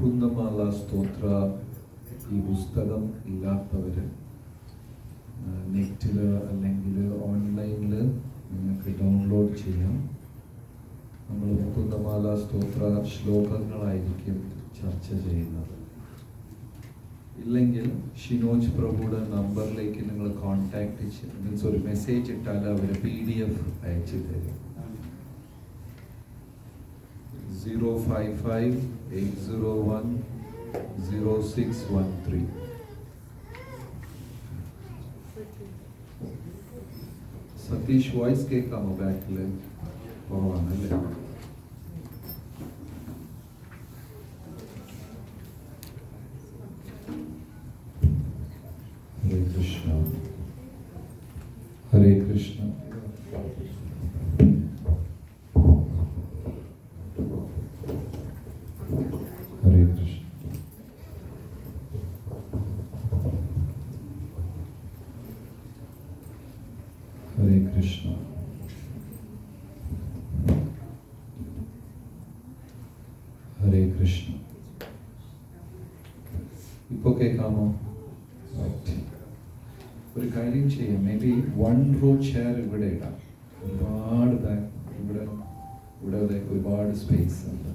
മുകുന്ദമാല സ്തോത്ര ഈ പുസ്തകം ഇല്ലാത്തവർ നെറ്റിൽ അല്ലെങ്കിൽ ഓൺലൈനിൽ നിങ്ങൾക്ക് ഡൗൺലോഡ് ചെയ്യാം. നമ്മൾ മുകുന്ദമാല സ്തോത്ര ശ്ലോകങ്ങളായിരിക്കും ചർച്ച ചെയ്യുന്നത്. ഇല്ലെങ്കിൽ ഷിനോജ് പ്രഭുയുടെ നമ്പറിലേക്ക് നിങ്ങൾ കോൺടാക്ട് മീൻസ് ഒരു മെസ്സേജ് ഇട്ടാൽ അവർ PDF അയച്ചു തരും. 055-801-0613. സതീഷ് വോയിസ് കേൾക്കാമോ? ബാക്കിൽ കുറവാണല്ലേ? ഹരേ കൃഷ്ണ, ഹരേ കൃഷ്ണ. ഹരേ കൃഷ്ണ. ഹരേ കൃഷ്ണ. ഹരേ കൃഷ്ണ. ഇപ്പൊ കേൾക്കാമോ? ഒരു കാര്യം ചെയ്യാം, മേ ബി 1 row ചെയർ ഇവിടെ ഇടാം. ഒരുപാട് ഇവിടെ ഒരുപാട് സ്പേസ് ഉണ്ട്.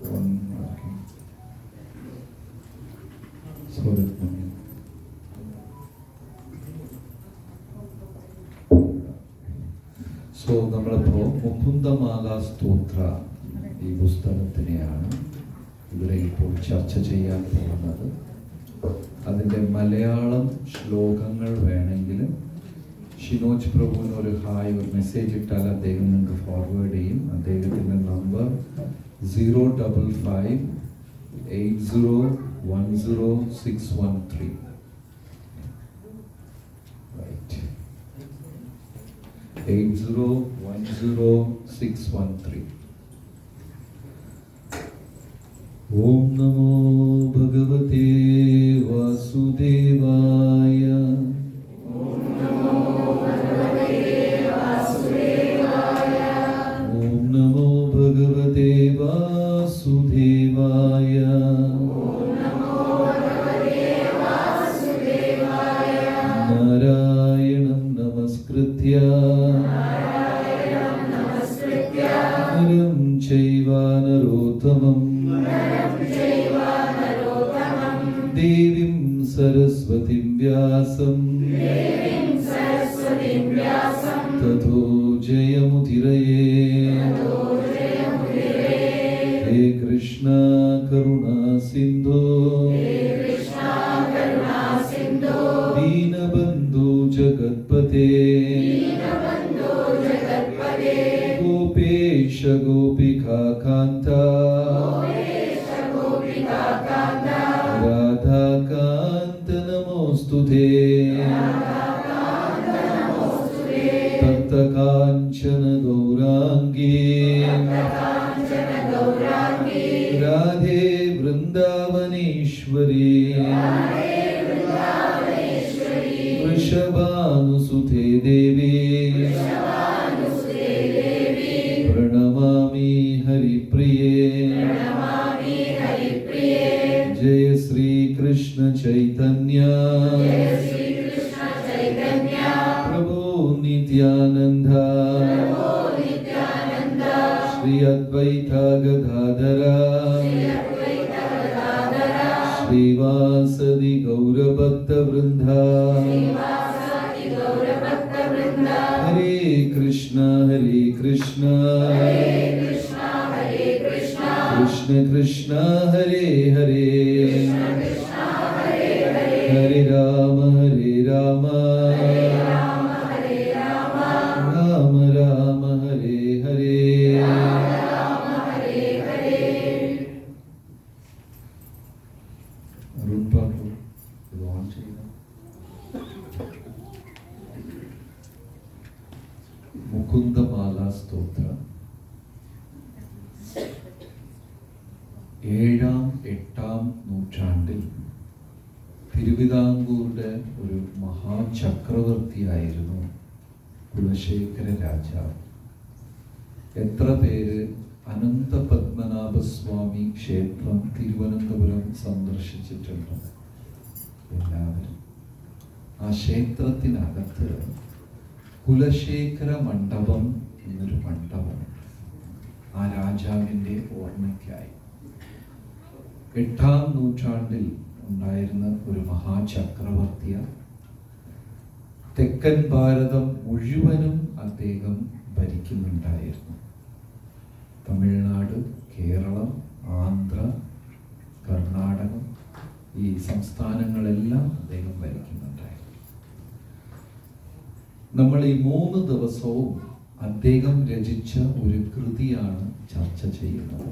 സോ നമ്മളിപ്പോ മുകുന്ദമാല സ്തോത്ര ഈ പുസ്തകത്തിനെയാണ് ഇവിടെ ഇപ്പോൾ ചർച്ച ചെയ്യാൻ പോകുന്നത്. അതിൻ്റെ മലയാളം ശ്ലോകങ്ങൾ വേണമെങ്കിൽ ഷിനോജ് പ്രഭുവിന് ഒരു ഹായ്, ഒരു മെസ്സേജ് ഇട്ടാൽ അദ്ദേഹം നിങ്ങൾക്ക് ഫോർവേഡ് ചെയ്യും. അദ്ദേഹത്തിൻ്റെ നമ്പർ 055-801-0613. 801-0613. ഓം നമോ ഭഗവതേ വാസുദേവായ. ഓം നമോ ഭഗവതേ വാസുദേവായ. ഓം നമോ ഭഗവതേ വാസുദേവായ. ഓം നമോ ഭഗവതേ വാസുദേവായ. നാരായണം നമസ്കൃത്യ നരം ചൈവ നരോത്തമം ദേവീം സരസ്വതീം വ്യാസം തതോ ജയമുദിരയേ. ഹേ കൃഷ്ണ കരുണാ സിന്ധോ ദീനബന്ധു ജഗത്പതേ. ഗോപേശ ഗോപികാ കാന്ത രാധാകാന്ത നമോസ്തുതേ. തപ്തകാഞ്ചന ഗൗരാംഗീ രാധേ വൃന്ദാവനേശ്വരി. വൃഷഭാനുസുതേ ദേവി പ്രണമാമി ഹരിപ്രിയേ. ജയ ശ്രീ കൃഷ്ണ ചൈതന്യ പ്രഭു നിത്യാനന്ദ ശ്രീ അദ്വൈത ഗദാധര ശ്രീവാസദി ഗൗരഭക്ത വൃന്ദ. ഹരേ കൃഷ്ണ ഹരേ കൃഷ്ണ കൃഷ്ണ കൃഷ്ണ ഹരേ ഹരേ ഹരേ രാമ രാമ രാമ ഹരേ ഹരേ. മുകുന്ദമാല സ്തോത്ര 7-8 നൂറ്റാണ്ടിൽ തിരുവിതാംകൂറിന്റെ ഒരു മഹാചക്രവർത്തിയായിരുന്നു കുലശേഖര രാജാവ്. എത്ര പേര് അനന്തപത്മനാഭസ്വാമി ക്ഷേത്രം തിരുവനന്തപുരം സന്ദർശിച്ചിട്ടുണ്ട് എല്ലാവരും. ആ ക്ഷേത്രത്തിനകത്ത് കുലശേഖര മണ്ഡപം എന്നൊരു മണ്ഡപമുണ്ട്. ആ രാജാവിൻ്റെ ഓർമ്മയ്ക്കായി 8-ാം നൂറ്റാണ്ടിൽ ഉണ്ടായിരുന്ന ഒരു മഹാചക്രവർത്തിയാണ്. തെക്കൻ ഭാരതം മുഴുവനും അദ്ദേഹം ഭരിക്കുന്നുണ്ടായിരുന്നു. തമിഴ്നാട്, കേരളം, ആന്ധ്ര, കർണാടകം, ഈ സംസ്ഥാനങ്ങളെല്ലാം അദ്ദേഹം ഭരിക്കുന്നുണ്ടായിരുന്നു. നമ്മൾ ഈ 3 ദിവസവും അദ്ദേഹം രചിച്ച ഒരു കൃതിയാണ് ചർച്ച ചെയ്യുന്നത്.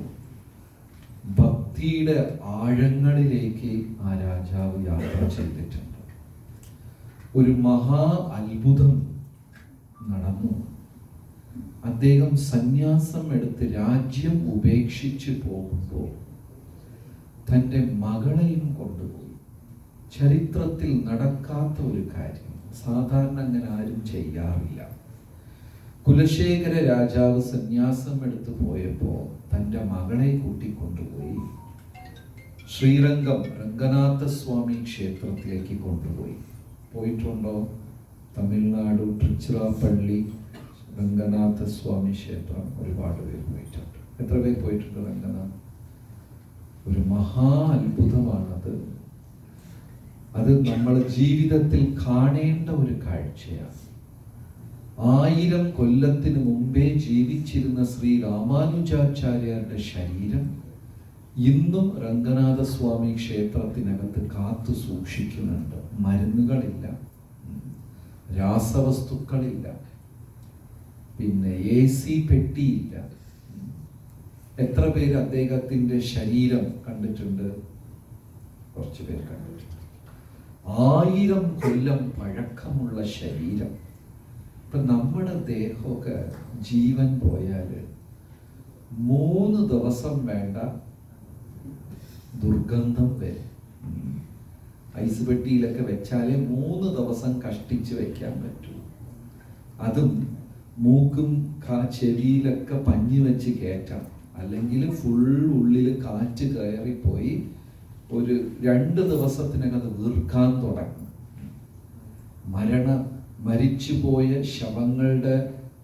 ഭക്തിയുടെ ആഴങ്ങളിലേക്ക് ആ രാജാവ് യാത്ര ചെയ്തിട്ടുണ്ട്. ഒരു മഹാ അത്ഭുതം നടന്നു. അദ്ദേഹം സന്യാസം എടുത്ത് രാജ്യം ഉപേക്ഷിച്ച് പോകുമ്പോൾ തൻ്റെ മകളെയും കൊണ്ടുപോയി. ചരിത്രത്തിൽ നടക്കാത്ത ഒരു കാര്യം, സാധാരണ അങ്ങനെ ആരും ചെയ്യാറില്ല. കുലശേഖര രാജാവ് സന്യാസം എടുത്ത് പോയപ്പോൾ തൻ്റെ മകളെ കൂട്ടിക്കൊണ്ടുപോയി ശ്രീരംഗം രംഗനാഥസ്വാമി ക്ഷേത്രത്തിലേക്ക് കൊണ്ടുപോയി. പോയിട്ടുണ്ടോ? തമിഴ്നാട് ട്രിച്ചിറാപ്പള്ളി രംഗനാഥസ്വാമി ക്ഷേത്രം ഒരുപാട് പേര് പോയിട്ടുണ്ട്. എത്ര പേര് പോയിട്ടുണ്ട് രംഗനാഥ്? ഒരു മഹാ അത്ഭുതമാണത്. അത് നമ്മൾ ജീവിതത്തിൽ കാണേണ്ട ഒരു കാഴ്ചയാണ്. 1000 കൊല്ലത്തിന് മുമ്പേ ജീവിച്ചിരുന്ന ശ്രീ രാമാനുജാചാര്യരുടെ ശരീരം ഇന്നും രംഗനാഥസ്വാമി ക്ഷേത്രത്തിനകത്ത് കാത്തു സൂക്ഷിക്കുന്നുണ്ട്. മരുന്നുകളില്ല, രാസവസ്തുക്കളില്ല, പിന്നെ AC പെട്ടിയില്ല. എത്ര പേര് അദ്ദേഹത്തിന്റെ ശരീരം കണ്ടിട്ടുണ്ട്? കുറച്ച് പേര് കണ്ടിട്ടുണ്ട്. 1000 കൊല്ലം പഴക്കമുള്ള ശരീരം. ഇപ്പൊ നമ്മുടെ ദേഹമൊക്കെ ജീവൻ പോയാൽ 3 ദിവസം വേണ്ട ദുർഗന്ധം വരും. ഐസ് പെട്ടിയിലൊക്കെ വെച്ചാലേ 3 ദിവസം കഷ്ടിച്ച് വെക്കാൻ പറ്റൂ. അതും മൂക്കും ചെവിയിലൊക്കെ പഞ്ഞി വെച്ച് കയറ്റാം, അല്ലെങ്കിൽ ഫുൾ ഉള്ളിൽ കാറ്റ് കയറിപ്പോയി ഒരു 2 ദിവസത്തിനകത്ത് വീർക്കാൻ തുടങ്ങും. മരിച്ചുപോയ ശവങ്ങളുടെ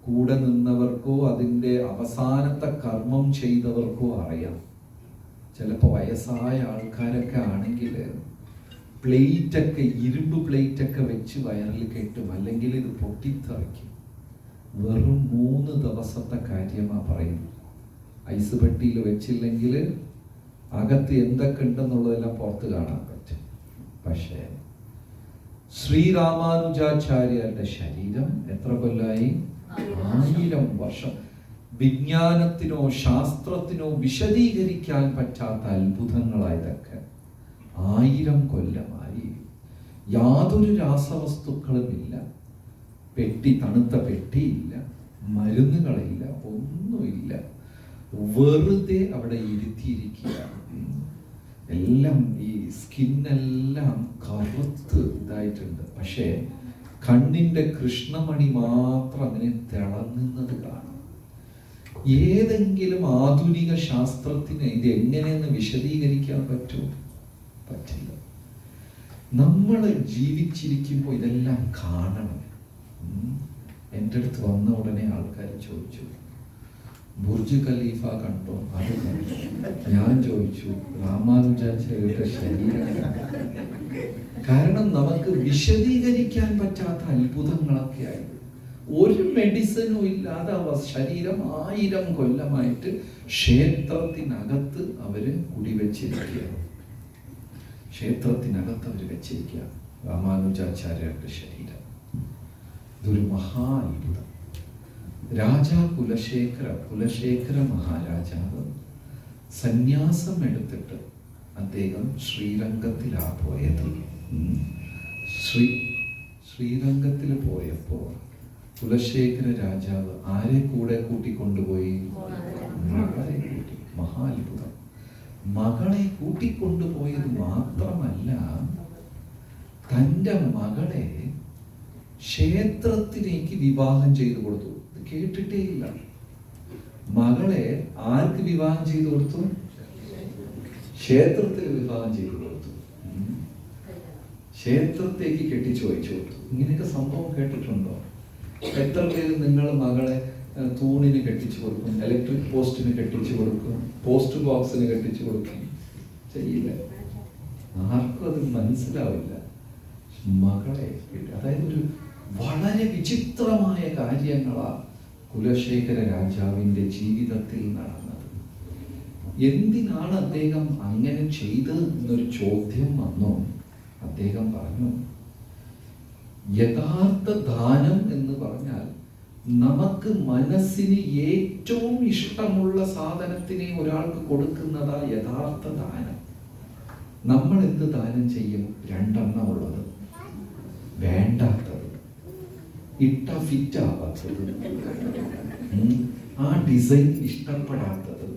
കൂടെ നിന്നവർക്കോ അതിൻ്റെ അവസാനത്തെ കർമ്മം ചെയ്തവർക്കോ അറിയാം. ചിലപ്പോൾ വയസ്സായ ആൾക്കാരൊക്കെ ആണെങ്കിൽ പ്ലേറ്റൊക്കെ, ഇരുമ്പ് പ്ലേറ്റൊക്കെ വെച്ച് വയറിൽ കെട്ടും, അല്ലെങ്കിൽ ഇത് പൊട്ടിത്തെറിക്കും. വെറും 3 ദിവസത്തെ കാര്യമാണ് പറയുന്നത്. ഐസ് പെട്ടിയിൽ വെച്ചില്ലെങ്കിൽ അകത്ത് എന്തൊക്കെ ഉണ്ടെന്നുള്ളതെല്ലാം പുറത്ത് കാണാൻ പറ്റും. പക്ഷേ ശ്രീരാമാനുജാചാര്യരുടെ ശരീരം എത്ര കൊല്ലായി? 1000 വർഷം. വിജ്ഞാനത്തിനോ ശാസ്ത്രത്തിനോ വിശദീകരിക്കാൻ പറ്റാത്ത അത്ഭുതങ്ങളായതൊക്കെ 1000 കൊല്ലമായി. യാതൊരു രാസവസ്തുക്കളുമില്ല, പെട്ടി, തണുത്ത പെട്ടിയില്ല, മരുന്നുകളില്ല, ഒന്നുമില്ല. വെറുതെ അവിടെ ഇരുത്തിയിരിക്കുകയാണ്. എല്ലാം ഈ സ്കിന്നെല്ലാം കറുത്ത് ഇതായിട്ടുണ്ട്. പക്ഷേ കണ്ണിന്റെ കൃഷ്ണമണി മാത്രം അങ്ങനെ തിളങ്ങുന്നത് കാണാം. ഏതെങ്കിലും ആധുനിക ശാസ്ത്രത്തിന് ഇത് എങ്ങനെയെന്ന് വിശദീകരിക്കാൻ പറ്റുമോ? പറ്റില്ല. നമ്മൾ ജീവിച്ചിരിക്കുമ്പോൾ ഇതെല്ലാം കാണണം. എൻ്റെ അടുത്ത് വന്ന ഉടനെ ആൾക്കാർ ചോദിച്ചു, ബുർജ് ഖലീഫ കണ്ടോ? അത് കണ്ടു. ഞാൻ ചോദിച്ചു, രാമാനുജാചാര്യരുടെ ശരീരം. കാരണം നമുക്ക് വിശദീകരിക്കാൻ പറ്റാത്ത അത്ഭുതങ്ങളൊക്കെ ആയി. ഒരു മെഡിസിനും ഇല്ലാതെ ശരീരം 1000 കൊല്ലമായിട്ട് ക്ഷേത്രത്തിനകത്ത് അവര് കുടിവെച്ചിരിക്കുകയാണ്. ക്ഷേത്രത്തിനകത്ത് അവർ വെച്ചിരിക്കുക രാമാനുജാചാര്യരുടെ ശരീരം. ഇതൊരു മഹാ അത്ഭുതം. രാജാ കുലശേഖര മഹാരാജാവ് സന്യാസം എടുത്തിട്ട് അദ്ദേഹം ശ്രീരംഗത്തിലാ പോയത്. ശ്രീരംഗത്തിൽ പോയപ്പോൾ കുലശേഖര രാജാവ് ആരെ കൂടെ കൂട്ടിക്കൊണ്ടുപോയി? മകളെ കൂട്ടി. മഹാ അത്ഭുതം. മകളെ കൂട്ടിക്കൊണ്ടുപോയത് മാത്രമല്ല, തൻ്റെ മകളെ ക്ഷേത്രത്തിലേക്ക് വിവാഹം ചെയ്തു കൊടുത്തു. കേട്ടിട്ടേ ഇല്ല. മകളെ ആർക്ക് വിവാഹം ചെയ്തു കൊടുത്തു? ക്ഷേത്രത്തിൽ വിവാഹം ചെയ്തു കൊടുത്തു. ക്ഷേത്രത്തേക്ക് കെട്ടിച്ചു വഹിച്ചു കൊടുത്തു. ഇങ്ങനെയൊക്കെ സംഭവം കേട്ടിട്ടുണ്ടോ? എത്ര പേര് നിങ്ങൾ മകളെ തൂണിന് കെട്ടിച്ചു കൊടുക്കും, ഇലക്ട്രിക് പോസ്റ്റിന് കെട്ടിച്ചു കൊടുക്കും, പോസ്റ്റ് ബോക്സിന് കെട്ടിച്ചു കൊടുക്കും? ചെയ്യില്ല. ആർക്കും അത് മനസ്സിലാവില്ല. മകളെ അതായത് ഒരു വളരെ വിചിത്രമായ കാര്യങ്ങളാ കുലശേഖര രാജാവിന്റെ ജീവിതത്തിൽ നടന്നത്. എന്തിനാണ് അദ്ദേഹം അങ്ങനെ ചെയ്തത് എന്നൊരു ചോദ്യം വന്നു. അദ്ദേഹം പറഞ്ഞു, യഥാർത്ഥ ദാനം എന്ന് പറഞ്ഞാൽ നമുക്ക് മനസ്സിന് ഏറ്റവും ഇഷ്ടമുള്ള സാധനത്തിനെ ഒരാൾക്ക് കൊടുക്കുന്നതാ യഥാർത്ഥ ദാനം. നമ്മൾ എന്ത് ദാനം ചെയ്യും? രണ്ടെണ്ണം ഉള്ളത്, വേണ്ടാത്തത്, ഇട്ട ഫിറ്റ് ആവാത്തത്, ആ ഡിസൈൻ ഇഷ്ടപ്പെടാത്തത്,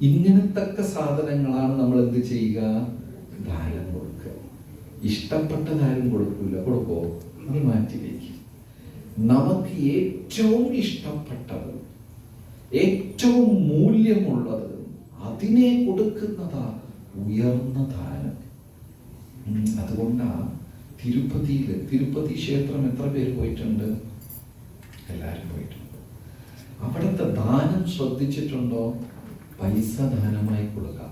ഇങ്ങനത്തെ സാധനങ്ങളാണ് നമ്മൾ എന്ത് ചെയ്യുക? ദാനം കൊടുക്കുക. ഇഷ്ടപ്പെട്ടതാരും കൊടുക്കില്ല. കൊടുക്കോ? അത് മാറ്റി വയ്ക്കും. നമുക്ക് ഏറ്റവും ഇഷ്ടപ്പെട്ടത്, ഏറ്റവും മൂല്യമുള്ളത്, അതിനെ കൊടുക്കുന്നതാ ഉയർന്ന ദാനം. അതുകൊണ്ടാണ് തിരുപ്പതി ക്ഷേത്രം എത്ര പേര് പോയിട്ടുണ്ട്? എല്ലാവരും പോയിട്ടുണ്ട്. അവിടുത്തെ ദാനം ശ്രദ്ധിച്ചിട്ടുണ്ടോ? പൈസ ദാനമായി കൊടുക്കാം.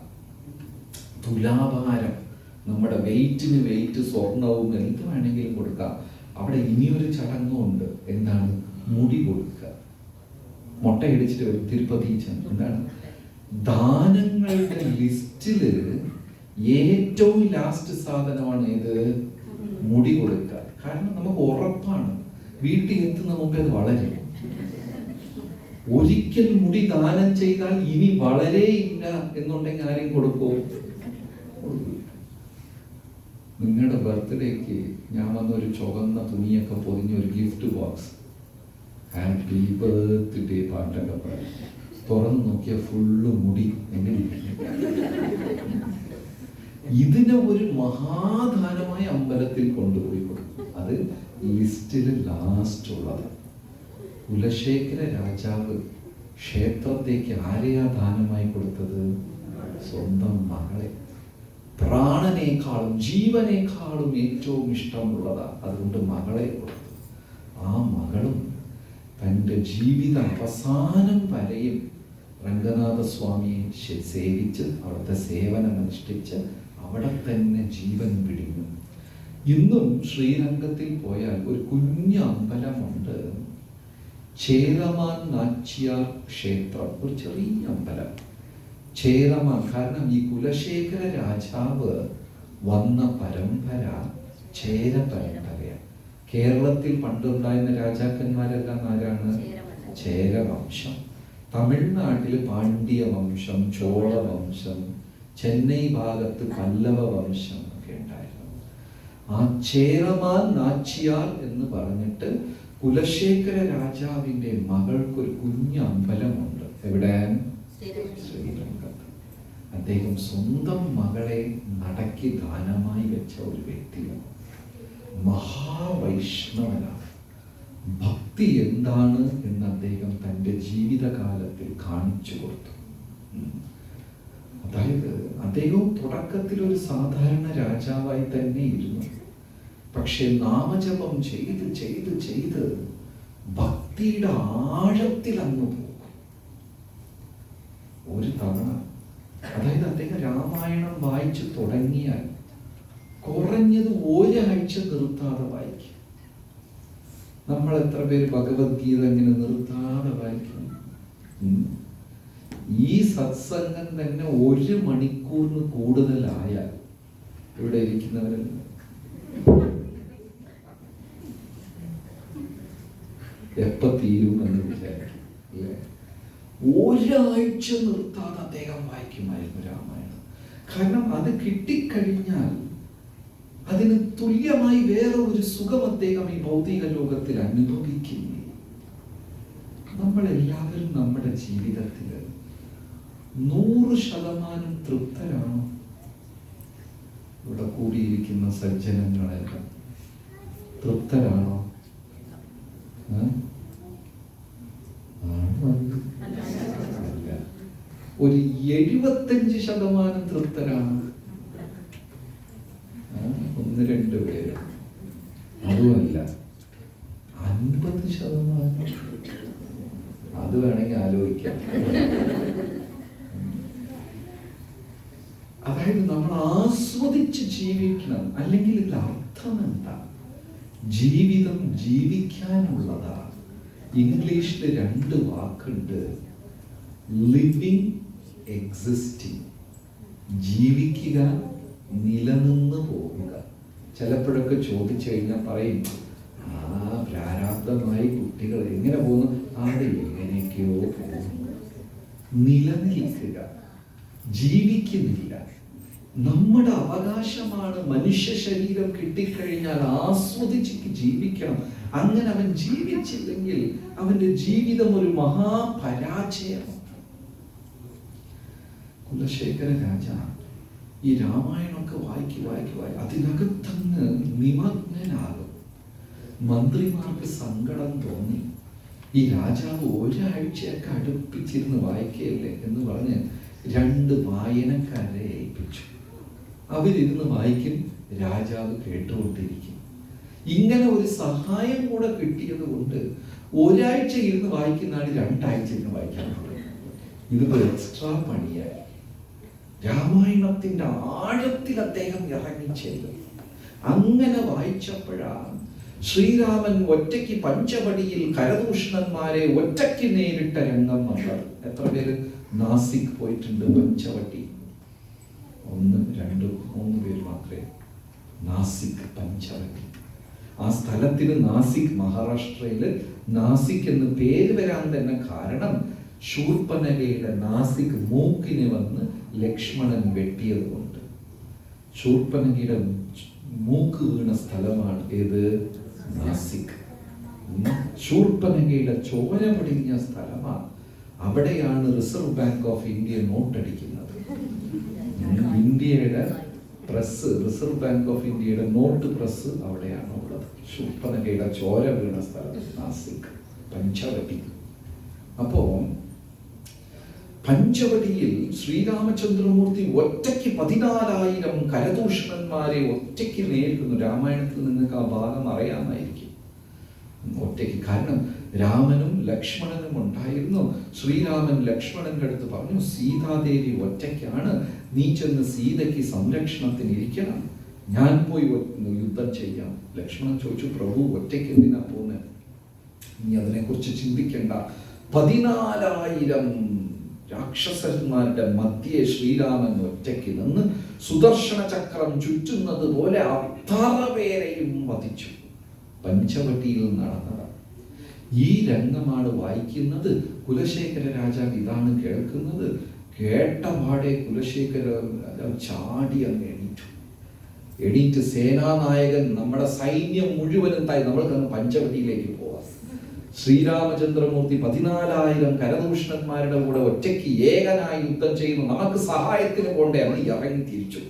തുലാഭാരം, നമ്മുടെ വെയിറ്റിന് വെയിറ്റ്, സ്വർണവും എന്ത് വേണമെങ്കിലും കൊടുക്കാം. അവിടെ ഇനിയൊരു ചടങ്ങുണ്ട്. എന്താണ്? മുടി കൊടുക്കുക. മുട്ടയടിച്ചിട്ട് വരും തിരുപ്പതി ചെന്ന്. എന്താണ്? ദാനങ്ങളുടെ ലിസ്റ്റില് ഏറ്റവും ലാസ്റ്റ് സാധനമാണ് ഏത്? മുടി കൊടുക്കുക. കാരണം നമുക്ക് ഉറപ്പാണ് വീട്ടിൽ എത്തുന്ന മുമ്പേ അത് വളരും. ഒരിക്കൽ മുടി ദാനം ചെയ്താൽ ഇനി വളരെയില്ല എന്നുണ്ടെങ്കിൽ ആരെയും കൊടുക്കോ? നിങ്ങളുടെ ബർത്ത്ഡേക്ക് ഞാൻ വന്നൊരു ചുവന്ന തുണിയൊക്കെ പൊതിഞ്ഞ ഒരു ഗിഫ്റ്റ് ബോക്സ്, ഹാപ്പി ബർത്ത്ഡേ പാട്ടൊക്കെ പറയും. തുറന്നു നോക്കിയ ഫുള്ള് മുടി. എങ്ങനെ? ഇതിനെ ഒരു മഹാദാനമായ അമ്പലത്തിൽ കൊണ്ടുപോയി കൊടുക്കും. അത് ലിസ്റ്റിൽ ലാസ്റ്റ് ഉള്ളത്. കുലശേഖര രാജാവ് ക്ഷേത്രത്തേക്ക് ആരെയാ ദാനമായി കൊടുത്തത്? സ്വന്തം മകളെ. പ്രാണനേക്കാളും ജീവനേക്കാളും ഏറ്റവും ഇഷ്ടമുള്ളതാ. അതുകൊണ്ട് മകളെ കൊടുത്തു. ആ മകളും തൻ്റെ ജീവിത അവസാനം വരെയും രംഗനാഥസ്വാമിയെ സേവിച്ച് അവിടുത്തെ സേവനം അനുഷ്ഠിച്ച് അവിടെ തന്നെ ജീവൻ പിടിഞ്ഞു. ഇന്നും ശ്രീരംഗത്തിൽ പോയാൽ ഒരു കുഞ്ഞു അമ്പലമുണ്ട്, ചേരമാൻ നാച്ചിയാർ ക്ഷേത്രം. ഒരു ചെറിയ അമ്പലം, ചേരമാൻ. കാരണം ഈ കുലശേഖര രാജാവ് വന്ന പരമ്പര ചേര പരമ്പരയാണ്. കേരളത്തിൽ പണ്ടുണ്ടായിരുന്ന രാജാക്കന്മാരെല്ലാം ആരാണ്? ചേരവംശം. തമിഴ്നാട്ടിൽ പാണ്ഡ്യ വംശം, ചോള വംശം, ചെന്നൈ ഭാഗത്ത് പല്ലവ വംശം ഒക്കെ ഉണ്ടായിരുന്നു. ആ ചേരമാൻ നാച്ചിയാർ എന്ന് പറഞ്ഞിട്ട് കുലശേഖര രാജാവിന്റെ മകൾക്കൊരു കുഞ്ഞു അമ്പലമുണ്ട്. എവിടെ? ശ്രീരംഗത്ത്. അദ്ദേഹം സ്വന്തം മകളെ നടക്കി ദാനമായി വെച്ച ഒരു വ്യക്തിയാണ്. മഹാവൈഷ്ണവനാണ്. ഭക്തി എന്താണ് എന്ന് അദ്ദേഹം തൻ്റെ ജീവിതകാലത്തിൽ കാണിച്ചു കൊടുത്തു. അതായത് അദ്ദേഹം തുടക്കത്തിൽ ഒരു സാധാരണ രാജാവായി തന്നെ ഇരുന്നു. പക്ഷെ നാമജപം ചെയ്ത് ചെയ്ത് ചെയ്ത് ഭക്തിയുടെ ആഴത്തിൽ അങ്ങ് പോകും. ഒരു തവണ, അതായത് അദ്ദേഹം രാമായണം വായിച്ചു തുടങ്ങിയാൽ കുറഞ്ഞത് ഒരാഴ്ച നിർത്താതെ വായിക്കും. നമ്മൾ എത്ര പേര് ഭഗവത്ഗീത ഇങ്ങനെ നിർത്താതെ വായിക്കും? ഈ സത്സംഗം തന്നെ 1 മണിക്കൂറിന് കൂടുതലായാൽ ഇവിടെ ഇരിക്കുന്നവരെല്ലാം എപ്പ തീരും എന്ന് വിചാരിക്കും അല്ലേ? ഒരാഴ്ച നിർത്താതെ അദ്ദേഹം വായിക്കുമായിരുന്നു രാമായണം. കാരണം അത് കിട്ടിക്കഴിഞ്ഞാൽ അതിന് തുല്യമായി വേറെ ഒരു സുഖം അദ്ദേഹം ഈ ഭൗതിക ലോകത്തിൽ അനുഭവിക്കുന്നു. നമ്മളെല്ലാവരും നമ്മുടെ ജീവിതത്തിൽ 100% തൃപ്തരാണോ? ഇവിടെ കൂടിയിരിക്കുന്ന സജ്ജനങ്ങളെല്ലാം തൃപ്തരാണോ? ഒരു 75% തൃപ്തരാണ്. 1-2 പേര്. അതുമല്ല, 50%. അത് വേണമെങ്കിൽ ആലോചിക്കാം. അതായത് നമ്മൾ ആസ്വദിച്ച് ജീവിക്കണം. അല്ലെങ്കിൽ ഇതിൽ അർത്ഥം എന്താ? ജീവിതം ജീവിക്കാനുള്ളതാ. ഇംഗ്ലീഷിൽ 2 വാക്കുണ്ട്: ലിവിങ്, എക്സിസ്റ്റിംഗ്. ജീവിക്കുക, നിലനിന്ന് പോവുക. ചിലപ്പോഴൊക്കെ ചോദിച്ചു കഴിഞ്ഞാൽ പറയും, പ്രാരാബ്ധമായി കുട്ടികൾ എങ്ങനെ പോകുന്നു? അത് എങ്ങനെയൊക്കെയോ പോകുന്നു. നിലനിൽക്കുക, ജീവിക്കുന്നില്ല. നമ്മുടെ അവകാശമാണ്. മനുഷ്യ ശരീരം കിട്ടിക്കഴിഞ്ഞാൽ ആസ്വദിച്ച് ജീവിക്കണം. അങ്ങനെ അവൻ ജീവിച്ചില്ലെങ്കിൽ അവന്റെ ജീവിതം ഒരു മഹാപരാജയമാണ്. കുലശേഖര രാജ ഈ രാമായണമൊക്കെ വായിക്കി അതിനകത്തങ്ങ് നിമഗ്നനാകും. മന്ത്രിമാർക്ക് സങ്കടം തോന്നി. ഈ രാജാവ് ഒരാഴ്ചയൊക്കെ അടുപ്പിച്ചിരുന്ന് വായിക്കുകയല്ലേ എന്ന് പറഞ്ഞ് 2 വായനക്കാരെ ഏൽപ്പിച്ചു. അവരിരുന്ന് വായിക്കും, രാജാവ് കേട്ടുകൊണ്ടിരിക്കും. ഇങ്ങനെ ഒരു സഹായം കൂടെ കിട്ടിയത് കൊണ്ട് ഒരാഴ്ച ഇരുന്ന് വായിക്കുന്ന ആൾ 2 ആഴ്ച ഇരുന്ന് വായിക്കാൻ തുടങ്ങി. ഇതിപ്പോ എക്സ്ട്രാ പണിയായി. രാമായണത്തിന്റെ ആഴത്തിൽ അദ്ദേഹം ഇറങ്ങിച്ചെല്ലും. അങ്ങനെ വായിച്ചപ്പോഴാണ് ശ്രീരാമൻ ഒറ്റയ്ക്ക് പഞ്ചവടിയിൽ കരദൂഷണന്മാരെ ഒറ്റയ്ക്ക് നേരിട്ട രംഗം വന്നത്. എത്ര പേര് നാസിക് പോയിട്ടുണ്ട്? പഞ്ചവടി 1, 2, 3 പേര് മാത്രമേ. നാസിക്, പഞ്ചവടി. ആ സ്ഥലത്തിന് നാസിക്, മഹാരാഷ്ട്രയില് നാസിക് എന്ന് പേര് വരാൻ തന്നെ കാരണം ശൂർപ്പനഖയുടെ നാസിക് മൂക്കിന് വന്ന് ലക്ഷ്മണൻ വെട്ടിയത് കൊണ്ട്. ശൂർപ്പനഖയുടെ മൂക്ക് വീണ സ്ഥലമാണ് ഏത്? നാസിക്. ശൂർപ്പനഖയുടെ ചോര പടിഞ്ഞ സ്ഥലമാണ്. അവിടെയാണ് റിസർവ് ബാങ്ക് ഓഫ് ഇന്ത്യ നോട്ടടിക്കുന്നത്. ഇന്ത്യയുടെ പ്രസ്, റിസർവ് ബാങ്ക് ഓഫ് ഇന്ത്യയുടെ നോട്ട് പ്രസ് അവിടെയാണ് ഉള്ളത്. ശൂർപ്പനഖയുടെ ചോര വീണ സ്ഥലം നാസിക്, പഞ്ചവടി. അപ്പോ പഞ്ചവടിയിൽ ശ്രീരാമചന്ദ്രമൂർത്തി ഒറ്റയ്ക്ക് 14,000 കരദൂഷണന്മാരെ ഒറ്റയ്ക്ക് നേരിടുന്നു. രാമായണത്തിൽ നിങ്ങൾക്ക് ആ ഭാഗം അറിയാമായിരിക്കും. ഒറ്റയ്ക്ക്. കാരണം രാമനും ലക്ഷ്മണനും ഉണ്ടായിരുന്നു. ശ്രീരാമൻ ലക്ഷ്മണന്റെ അടുത്ത് പറഞ്ഞു, സീതാദേവി ഒറ്റയ്ക്കാണ്, നീ ചെന്ന് സീതയ്ക്ക് സംരക്ഷണത്തിന് ഇരിക്കണം, ഞാൻ പോയി യുദ്ധം ചെയ്യാം. ലക്ഷ്മണൻ ചോദിച്ചു, പ്രഭു ഒറ്റയ്ക്ക് എന്തിനാ പോകുന്നത്? നീ അതിനെക്കുറിച്ച് ചിന്തിക്കണ്ട. 14,000 രാക്ഷസന്മാരുടെ മധ്യേ ശ്രീരാമൻ ഒറ്റയ്ക്ക് നിന്ന് സുദർശന ചക്രം ചുറ്റുന്നത് പോലെ അത്ര പേരെയും വധിച്ചു. പഞ്ചവടിയിൽ നടന്നതാണ്. ഈ രംഗമാണ് വായിക്കുന്നത്. കുലശേഖര രാജാവ് ഇതാണ് കേൾക്കുന്നത്. കേട്ട പാടെ കുലശേഖര രാജാവ് ചാടി അങ്ങ് എണീറ്റ് സേനാനായകൻ, നമ്മുടെ സൈന്യം മുഴുവനും തായി നമ്മൾക്കങ്ങ് പഞ്ചവടിയിലേക്ക് പോവാം. ശ്രീരാമചന്ദ്രമൂർത്തി 14,000 കരദൂഷണന്മാരുടെ കൂടെ ഒറ്റയ്ക്ക് ഏകനായി യുദ്ധം ചെയ്യുന്നു. നമുക്ക് സഹായത്തിന് പോണ്ടേ? അവൻ ഇറങ്ങി തിരിച്ചു.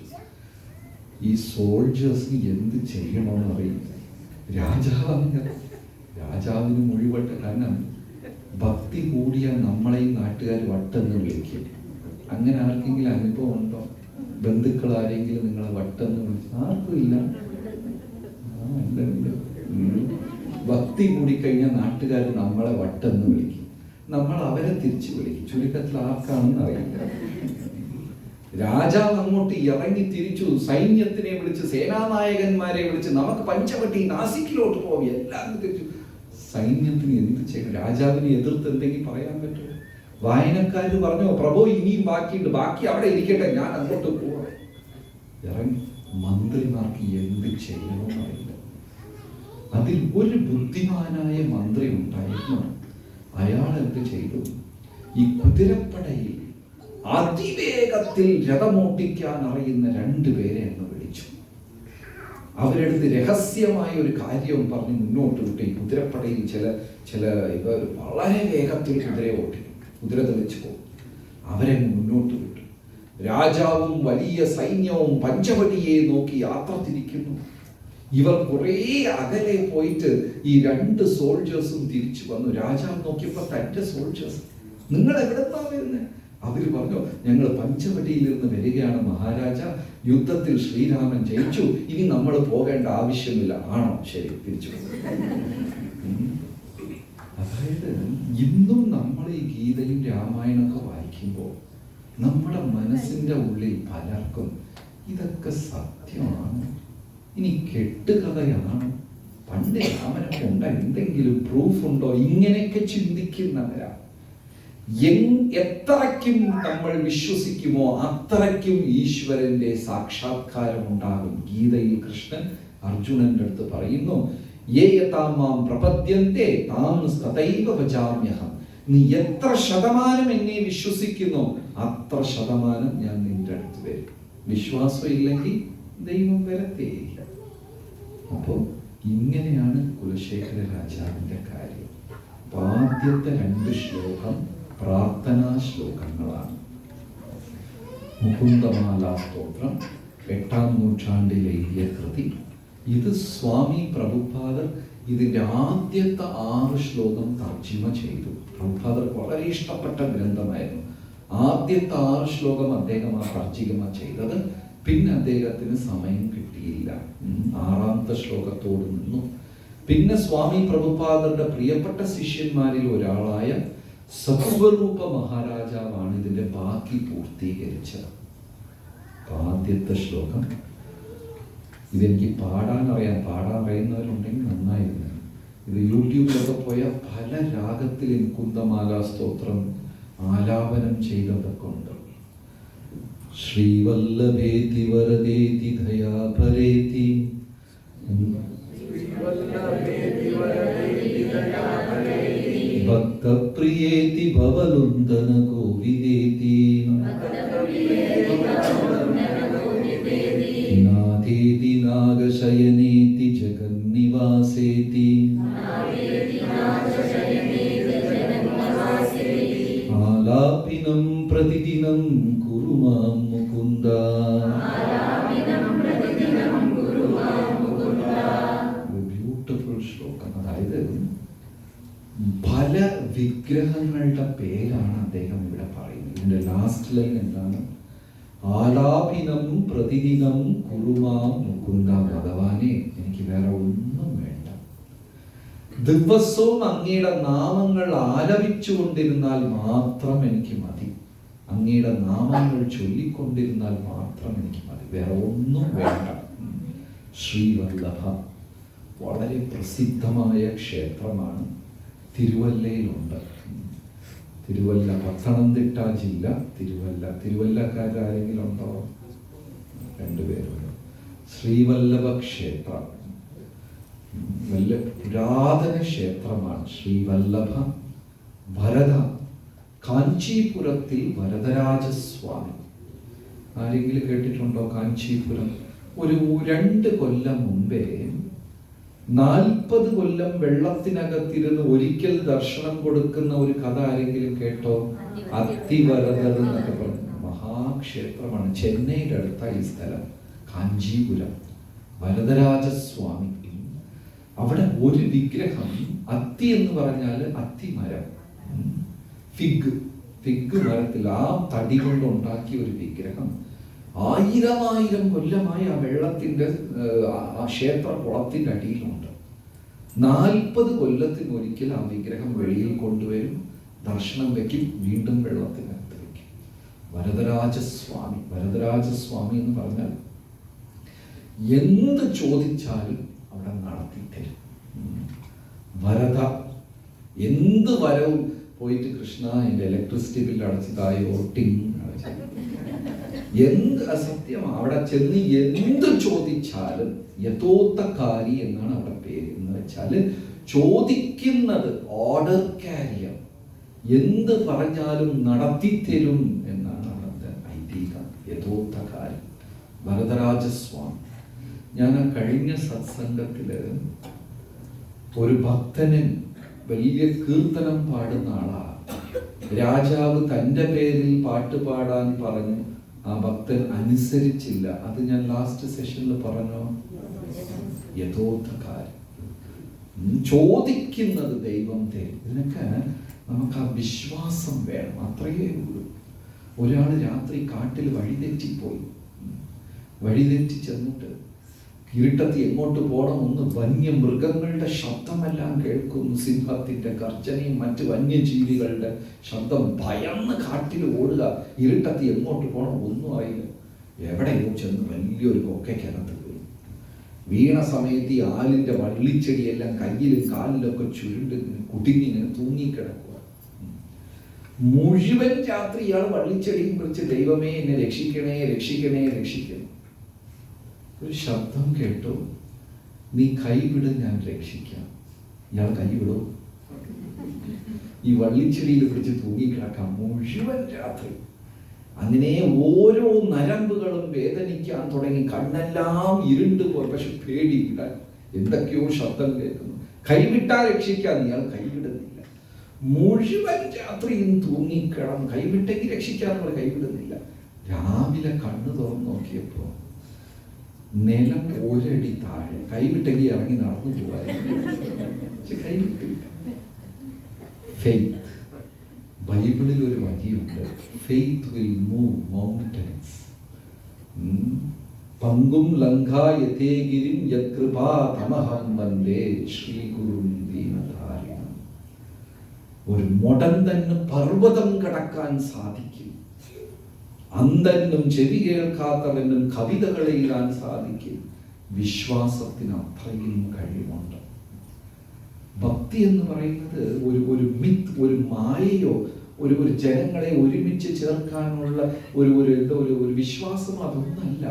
ഈ സോൾജേഴ്സിന് എന്ത് ചെയ്യണമെന്ന് അറിയില്ല. രാജാവിന് മുഴുവട്ട. കാരണം ഭക്തി കൂടിയ നമ്മളെയും നാട്ടുകാർ വട്ടെന്ന് വിളിക്കും. അങ്ങനെ ആർക്കെങ്കിലും അനുഭവം ഉണ്ടോ? ബന്ധുക്കൾ ആരെങ്കിലും നിങ്ങളെ വട്ടെന്ന് വിളിച്ചു? ആർക്കും ഇല്ല. ഭക്തി കൂടിക്കഴിഞ്ഞാൽ നാട്ടുകാർ നമ്മളെ വട്ടെന്ന് വിളിക്കും, നമ്മൾ അവരെ തിരിച്ചു വിളിക്കും. ചുരുക്കത്തിൽ ആർക്കാണെന്ന് അറിയില്ല. രാജാവ് അങ്ങോട്ട് ഇറങ്ങി തിരിച്ചു. സൈന്യത്തിനെ വിളിച്ച്, സേനാനായകന്മാരെ വിളിച്ച്, നമുക്ക് പഞ്ചവടി നാസിക്കിലോട്ട് പോവും. എല്ലാവരും തിരിച്ചു. സൈന്യത്തിന് എന്ത് ചെയ്യും? രാജാവിനെ എതിർത്ത് എന്തെങ്കിലും പറയാൻ പറ്റുമോ? വായനക്കാർ പറഞ്ഞോ, പ്രഭു ഇനിയും ബാക്കിയുണ്ട്, ബാക്കി അവിടെ ഇരിക്കട്ടെ, ഞാൻ അങ്ങോട്ട് പോവാം. ഇറങ്ങി. മന്ത്രിമാർക്ക് എന്ത് ചെയ്യണമെന്ന് അറിയില്ല. അതിൽ ഒരു ബുദ്ധിമാനായ മന്ത്രി ഉണ്ടായിരുന്നു. അയാൾ എന്ത് ചെയ്തു? ഈ കുതിരപ്പടയിൽ അതിവേഗത്തിൽ രഥമോട്ടിക്കാൻ അറിയുന്ന 2 പേരെ അങ്ങ് വിളിച്ചു. അവരെടുത്ത് രഹസ്യമായ ഒരു കാര്യം പറഞ്ഞ് മുന്നോട്ട് വിട്ടു. ഈ കുതിരപ്പടയിൽ ചില ഇവർ വളരെ വേഗത്തിൽ കുതിര തെളിച്ചു പോകും. അവരെ മുന്നോട്ട് വിട്ടു. രാജാവും വലിയ സൈന്യവും പഞ്ചവടിയെ നോക്കി യാത്ര തിരിക്കുന്നു. ഇവർ കുറേ അകലെ പോയിട്ട് ഈ 2 സോൾജേഴ്സും തിരിച്ചു വന്നു. രാജാവ് നോക്കിയപ്പോൾ തന്റെ സോൾജേഴ്സ്, നിങ്ങൾ എവിടെന്നാ വരുന്നത്? അവര് പറഞ്ഞു, ഞങ്ങൾ പഞ്ചവടിയിൽ നിന്ന് വരികയാണ് മഹാരാജ, യുദ്ധത്തിൽ ശ്രീരാമൻ ജയിച്ചു, ഇനി നമ്മൾ പോകേണ്ട ആവശ്യമില്ല. ആണോ? ശരി, തിരിച്ചു. അതായത് ഇന്നും നമ്മൾ ഈ ഗീതയും രാമായണമൊക്കെ വായിക്കുമ്പോൾ നമ്മുടെ മനസ്സിന്റെ ഉള്ളിൽ പലർക്കും ഇതൊക്കെ സത്യമാണ്, ഇനി കെട്ടുകഥയാണ്, പണ്ട് രാമനെ കൊണ്ട് എന്തെങ്കിലും പ്രൂഫ് ഉണ്ടോ, ഇങ്ങനെയൊക്കെ ചിന്തിക്കുന്നവരാ. എത്രയ്ക്കും നമ്മൾ വിശ്വസിക്കുമോ അത്രയ്ക്കും ഈശ്വരന്റെ സാക്ഷാത്കാരം ഉണ്ടാകും. ഗീതയിൽ കൃഷ്ണൻ അർജുനന്റെ അടുത്ത് പറയുന്നു, പ്രപദ്യന്തേ താം തഥൈവ ഭജാമ്യഹം. നീ എത്ര ശതമാനം എന്നെ വിശ്വസിക്കുന്നു അത്ര ശതമാനം ഞാൻ നിന്റെ അടുത്ത് വരും. വിശ്വാസം ഇല്ലെങ്കിൽ ദൈവം വരത്തേയില്ല. അപ്പോ ഇങ്ങനെയാണ് കുലശേഖര രാജാവിന്റെ കാര്യം. ആദ്യത്തെ 2 ശ്ലോകം പ്രാർത്ഥനാ ശ്ലോകങ്ങളാണ്. മുകുന്ദമാലാ സ്തോത്രം 8ാം നൂറ്റാണ്ടിൽ എഴുതിയ കൃതി. ഇത് സ്വാമി പ്രഭുപാദർ ഇതിന്റെ ആദ്യത്തെ 6 ശ്ലോകം തർജ്ജിമ ചെയ്തു. പ്രഭുപാദർക്ക് വളരെ ഇഷ്ടപ്പെട്ട ഗ്രന്ഥമായിരുന്നു. ആദ്യത്തെ 6 ശ്ലോകം അദ്ദേഹം തർജ്ജിമ ചെയ്തത്. പിന്നെ അദ്ദേഹത്തിന് സമയം കിട്ടിയില്ല, 6ാമത്തെ ശ്ലോകത്തോട് നിന്നു. പിന്നെ സ്വാമി പ്രഭുപാദരുടെ പ്രിയപ്പെട്ട ശിഷ്യന്മാരിൽ ഒരാളായ സത്സ്വരൂപ മഹാരാജാവാണ് ഇതിന്റെ ബാക്കി പൂർത്തീകരിച്ചത്. ആദ്യത്തെ ശ്ലോകം ഇതെനിക്ക് പാടാൻ അറിയുന്നവരുണ്ടെങ്കിൽ നന്നായിരുന്നു. ഇത് യൂട്യൂബിലൊക്കെ പോയ പല രാഗത്തിൽ മുകുന്ദമാലാ സ്തോത്രം ആലാപനം ചെയ്തതൊക്കെ ഉണ്ട്. ശ്രീവല്ലഭേതി വരദേതി ദയാപരേതി ഭക്തപ്രിയേതി ഭവലുന്ദന കോവിദേതി നാഥേതി നാഗശയനേതി ജഗന്നിവാസേതി ആലാപിനം പ്രതിദിനം കുരു മാം മുകുന്ദ. ബ്യൂട്ടിഫുൾ ശ്ലോകം. അതായത് പല വിഗ്രഹങ്ങളുടെ പേരാണ് അദ്ദേഹം ഇവിടെ പറയുന്നത്. ഇതിന്റെ ലാസ്റ്റ് ലൈൻ എന്താണ്? ആലാപിനം പ്രതിദിനം കുരു മാം മുകുന്ദ. ഭഗവാനെ, എനിക്ക് വേറെ ഒന്നും വേണ്ട, ദിവസവും അങ്ങയുടെ നാമങ്ങൾ ആലപിച്ചുകൊണ്ടിരുന്നാൽ മാത്രം എനിക്ക് മതി. അങ്ങയുടെ നാമങ്ങൾ ചൊല്ലിക്കൊണ്ടിരുന്നാൽ മാത്രം എനിക്ക് മതി, വേറെ ഒന്നും വേണ്ട. ശ്രീവല്ലഭ വളരെ പ്രസിദ്ധമായ ക്ഷേത്രമാണ്, തിരുവല്ലയിലുണ്ട്. തിരുവല്ല, പത്തനംതിട്ട ജില്ല തിരുവല്ല. തിരുവല്ലക്കാരെങ്കിലും ഉണ്ടോ? 2 പേരുണ്ട്. ശ്രീവല്ലഭ ക്ഷേത്രം വലിയ പുരാതന ക്ഷേത്രമാണ്. ശ്രീവല്ലഭ ഭരത, കാഞ്ചീപുരത്തിൽ വരദരാജസ്വാമി. ആരെങ്കിലും കേട്ടിട്ടുണ്ടോ കാഞ്ചീപുരം? ഒരു 2 കൊല്ലം മുമ്പേ 40 കൊല്ലം വെള്ളത്തിനകത്തിരുന്ന് ഒരിക്കൽ ദർശനം കൊടുക്കുന്ന ഒരു കഥ ആരെങ്കിലും കേട്ടോ? അത്തിവരദർ എന്നൊക്കെ പറഞ്ഞു. മഹാക്ഷേത്രമാണ്. ചെന്നൈയുടെ അടുത്ത ഈ സ്ഥലം കാഞ്ചീപുരം. വരദരാജസ്വാമി. അവിടെ ഒരു വിഗ്രഹം, അത്തി എന്ന് പറഞ്ഞാൽ അത്തിമരം, ഫിഗ് മരത്തിൽ ആ തടി കൊണ്ട് ഉണ്ടാക്കിയ ഒരു വിഗ്രഹം 1000 കൊല്ലമായി ആ വെള്ളത്തിന്റെ ആ ക്ഷേത്ര കുളത്തിന്റെ അടിയിലുണ്ട്. 40 കൊല്ലത്തിന് ഒരിക്കൽ ആ വിഗ്രഹം വെളിയിൽ കൊണ്ടുവരും, ദർശനം വെക്കും, വീണ്ടും വെള്ളത്തിനകത്ത് വെക്കും. വരദരാജസ്വാമി. വരദരാജസ്വാമി എന്ന് പറഞ്ഞാൽ എന്ത് ചോദിച്ചാലും അവിടെ നടത്തിത്തരും. വരദ, എന്ത് വരവും പോയിട്ട് കൃഷ്ണ എൻ്റെ ഇലക്ട്രിസിറ്റി ബില്ല് അടച്ചതായോ, എന്ത് അസത്യമാണ്. അവിടെ ചെന്ന് എന്ത് ചോദിച്ചാലും യഥോത്തക്കാരി എന്നാണ് അവിടെ പേര്. എന്ന് വെച്ചാൽ ചോദിക്കുന്നത് ഓർഡർ കാരിയർ, എന്ത് പറഞ്ഞാലും നടത്തിത്തരും എന്നാണ് അവിടുത്തെ ഐതിഹ്യം. യഥോത്തക്കാരി വരദരാജസ്വാമി. ഞാൻ കഴിഞ്ഞ സത്സംഗത്തില് ഒരു ഭക്തന് വലിയ കീർത്തനം പാടുന്ന ആളാ. രാജാവ് തൻ്റെ പേരിൽ പാട്ട് പാടാൻ പറഞ്ഞു, ആ ഭക്തൻ അനുസരിച്ചില്ല. അത് ഞാൻ ലാസ്റ്റ് സെഷനിൽ പറഞ്ഞോ. യഥോത്തക്കാരൻ, ചോദിക്കുന്നത് ദൈവം തരും. ഇതിനൊക്കെ നമുക്ക് ആ വിശ്വാസം വേണം, അത്രയേ ഉള്ളൂ. ഒരാൾ രാത്രി കാട്ടിൽ വഴിതെറ്റി ചെന്നിട്ട് ഇരുട്ടത്തി എങ്ങോട്ട് പോകണം ഒന്ന് വന്യമൃഗങ്ങളുടെ ശബ്ദമെല്ലാം കേൾക്കുന്നു, സിംഹത്തിന്റെ ഗർജനയും മറ്റ് വന്യജീവികളുടെ ശബ്ദം. ഭയന്ന് കാട്ടിൽ ഓടുക, ഇരുട്ടത്തി എങ്ങോട്ട് പോകണം ഒന്നും ആയില്ല. എവിടെയോ ചെന്ന് വലിയൊരു കൊക്കയ്ക്കകത്ത് വീണ സമയത്ത് ഈ ആലിന്റെ വള്ളിച്ചെടിയെല്ലാം കയ്യിലും കാലിലൊക്കെ ചുരുണ്ട് കുടുങ്ങിങ്ങനെ തൂങ്ങിക്കിടക്കുക. മുഴുവൻ രാത്രി ഇയാൾ വള്ളിച്ചെടിയും കുറിച്ച് ദൈവമേ എന്നെ രക്ഷിക്കണേ രക്ഷിക്കണേ രക്ഷിക്കണം. ഒരു ശബ്ദം കേട്ടു, നീ കൈവിട് ഞാൻ രക്ഷിക്കാം. ഇയാൾ കൈവിടോ? ഈ വള്ളിച്ചെടിയിൽ പിടിച്ച് തൂങ്ങിക്കിടക്കാം മുഴുവൻ രാത്രി. അങ്ങനെ ഓരോ നരമ്പുകളും വേദനിക്കാൻ തുടങ്ങി, കണ്ണെല്ലാം ഇരുണ്ടുപോയി. പക്ഷെ പേടിയില്ല, എന്തൊക്കെയോ ശബ്ദം കേൾക്കുന്നു. കൈവിട്ടാൽ രക്ഷിക്കാൻ ഇയാൾ കൈവിടുന്നില്ല. മുഴുവൻ രാത്രിയും തൂങ്ങിക്കിടന്നു. കൈവിട്ടെങ്കിൽ രക്ഷിക്കാന്ന് കൈവിടുന്നില്ല. രാവിലെ കണ്ണു തുറന്നു നോക്കിയപ്പോ നിലം ഒരടി താഴെ. കൈവിട്ടെങ്കിൽ ഇറങ്ങി നടന്നു പോവായിരുന്നു, പക്ഷെ കൈവിട്ടില്ല. ഫെയ്ത്ത്, ബൈബിളിൽ ഒരു വരിയുണ്ട്, ഫെയ്ത്ത് വിൽ മൂവ് മൗണ്ടൻസ്. പങ്കും ലങ്കായതേഗിരിം യത്കൃപാ തമഹം വന്ദേ ശ്രീ ഗുരും ദീനധാരിണം. ഒരു മുടന്തന് പർവ്വതം കടക്കാൻ സാധിക്കും, അന്ധനും ചെവി കേൾക്കാത്തവനും കവിതകൾ എഴുതാൻ സാധിക്കും. വിശ്വാസത്തിന് അത്രയും കഴിവുണ്ട്. ഭക്തി എന്ന് പറയുന്നത് ഒരു മിത്ത്, ഒരു മായയോ ഒരു ജനങ്ങളെ ഒരുമിച്ച് ചേർക്കാനുള്ള ഒരു വിശ്വാസം, അതൊന്നല്ല.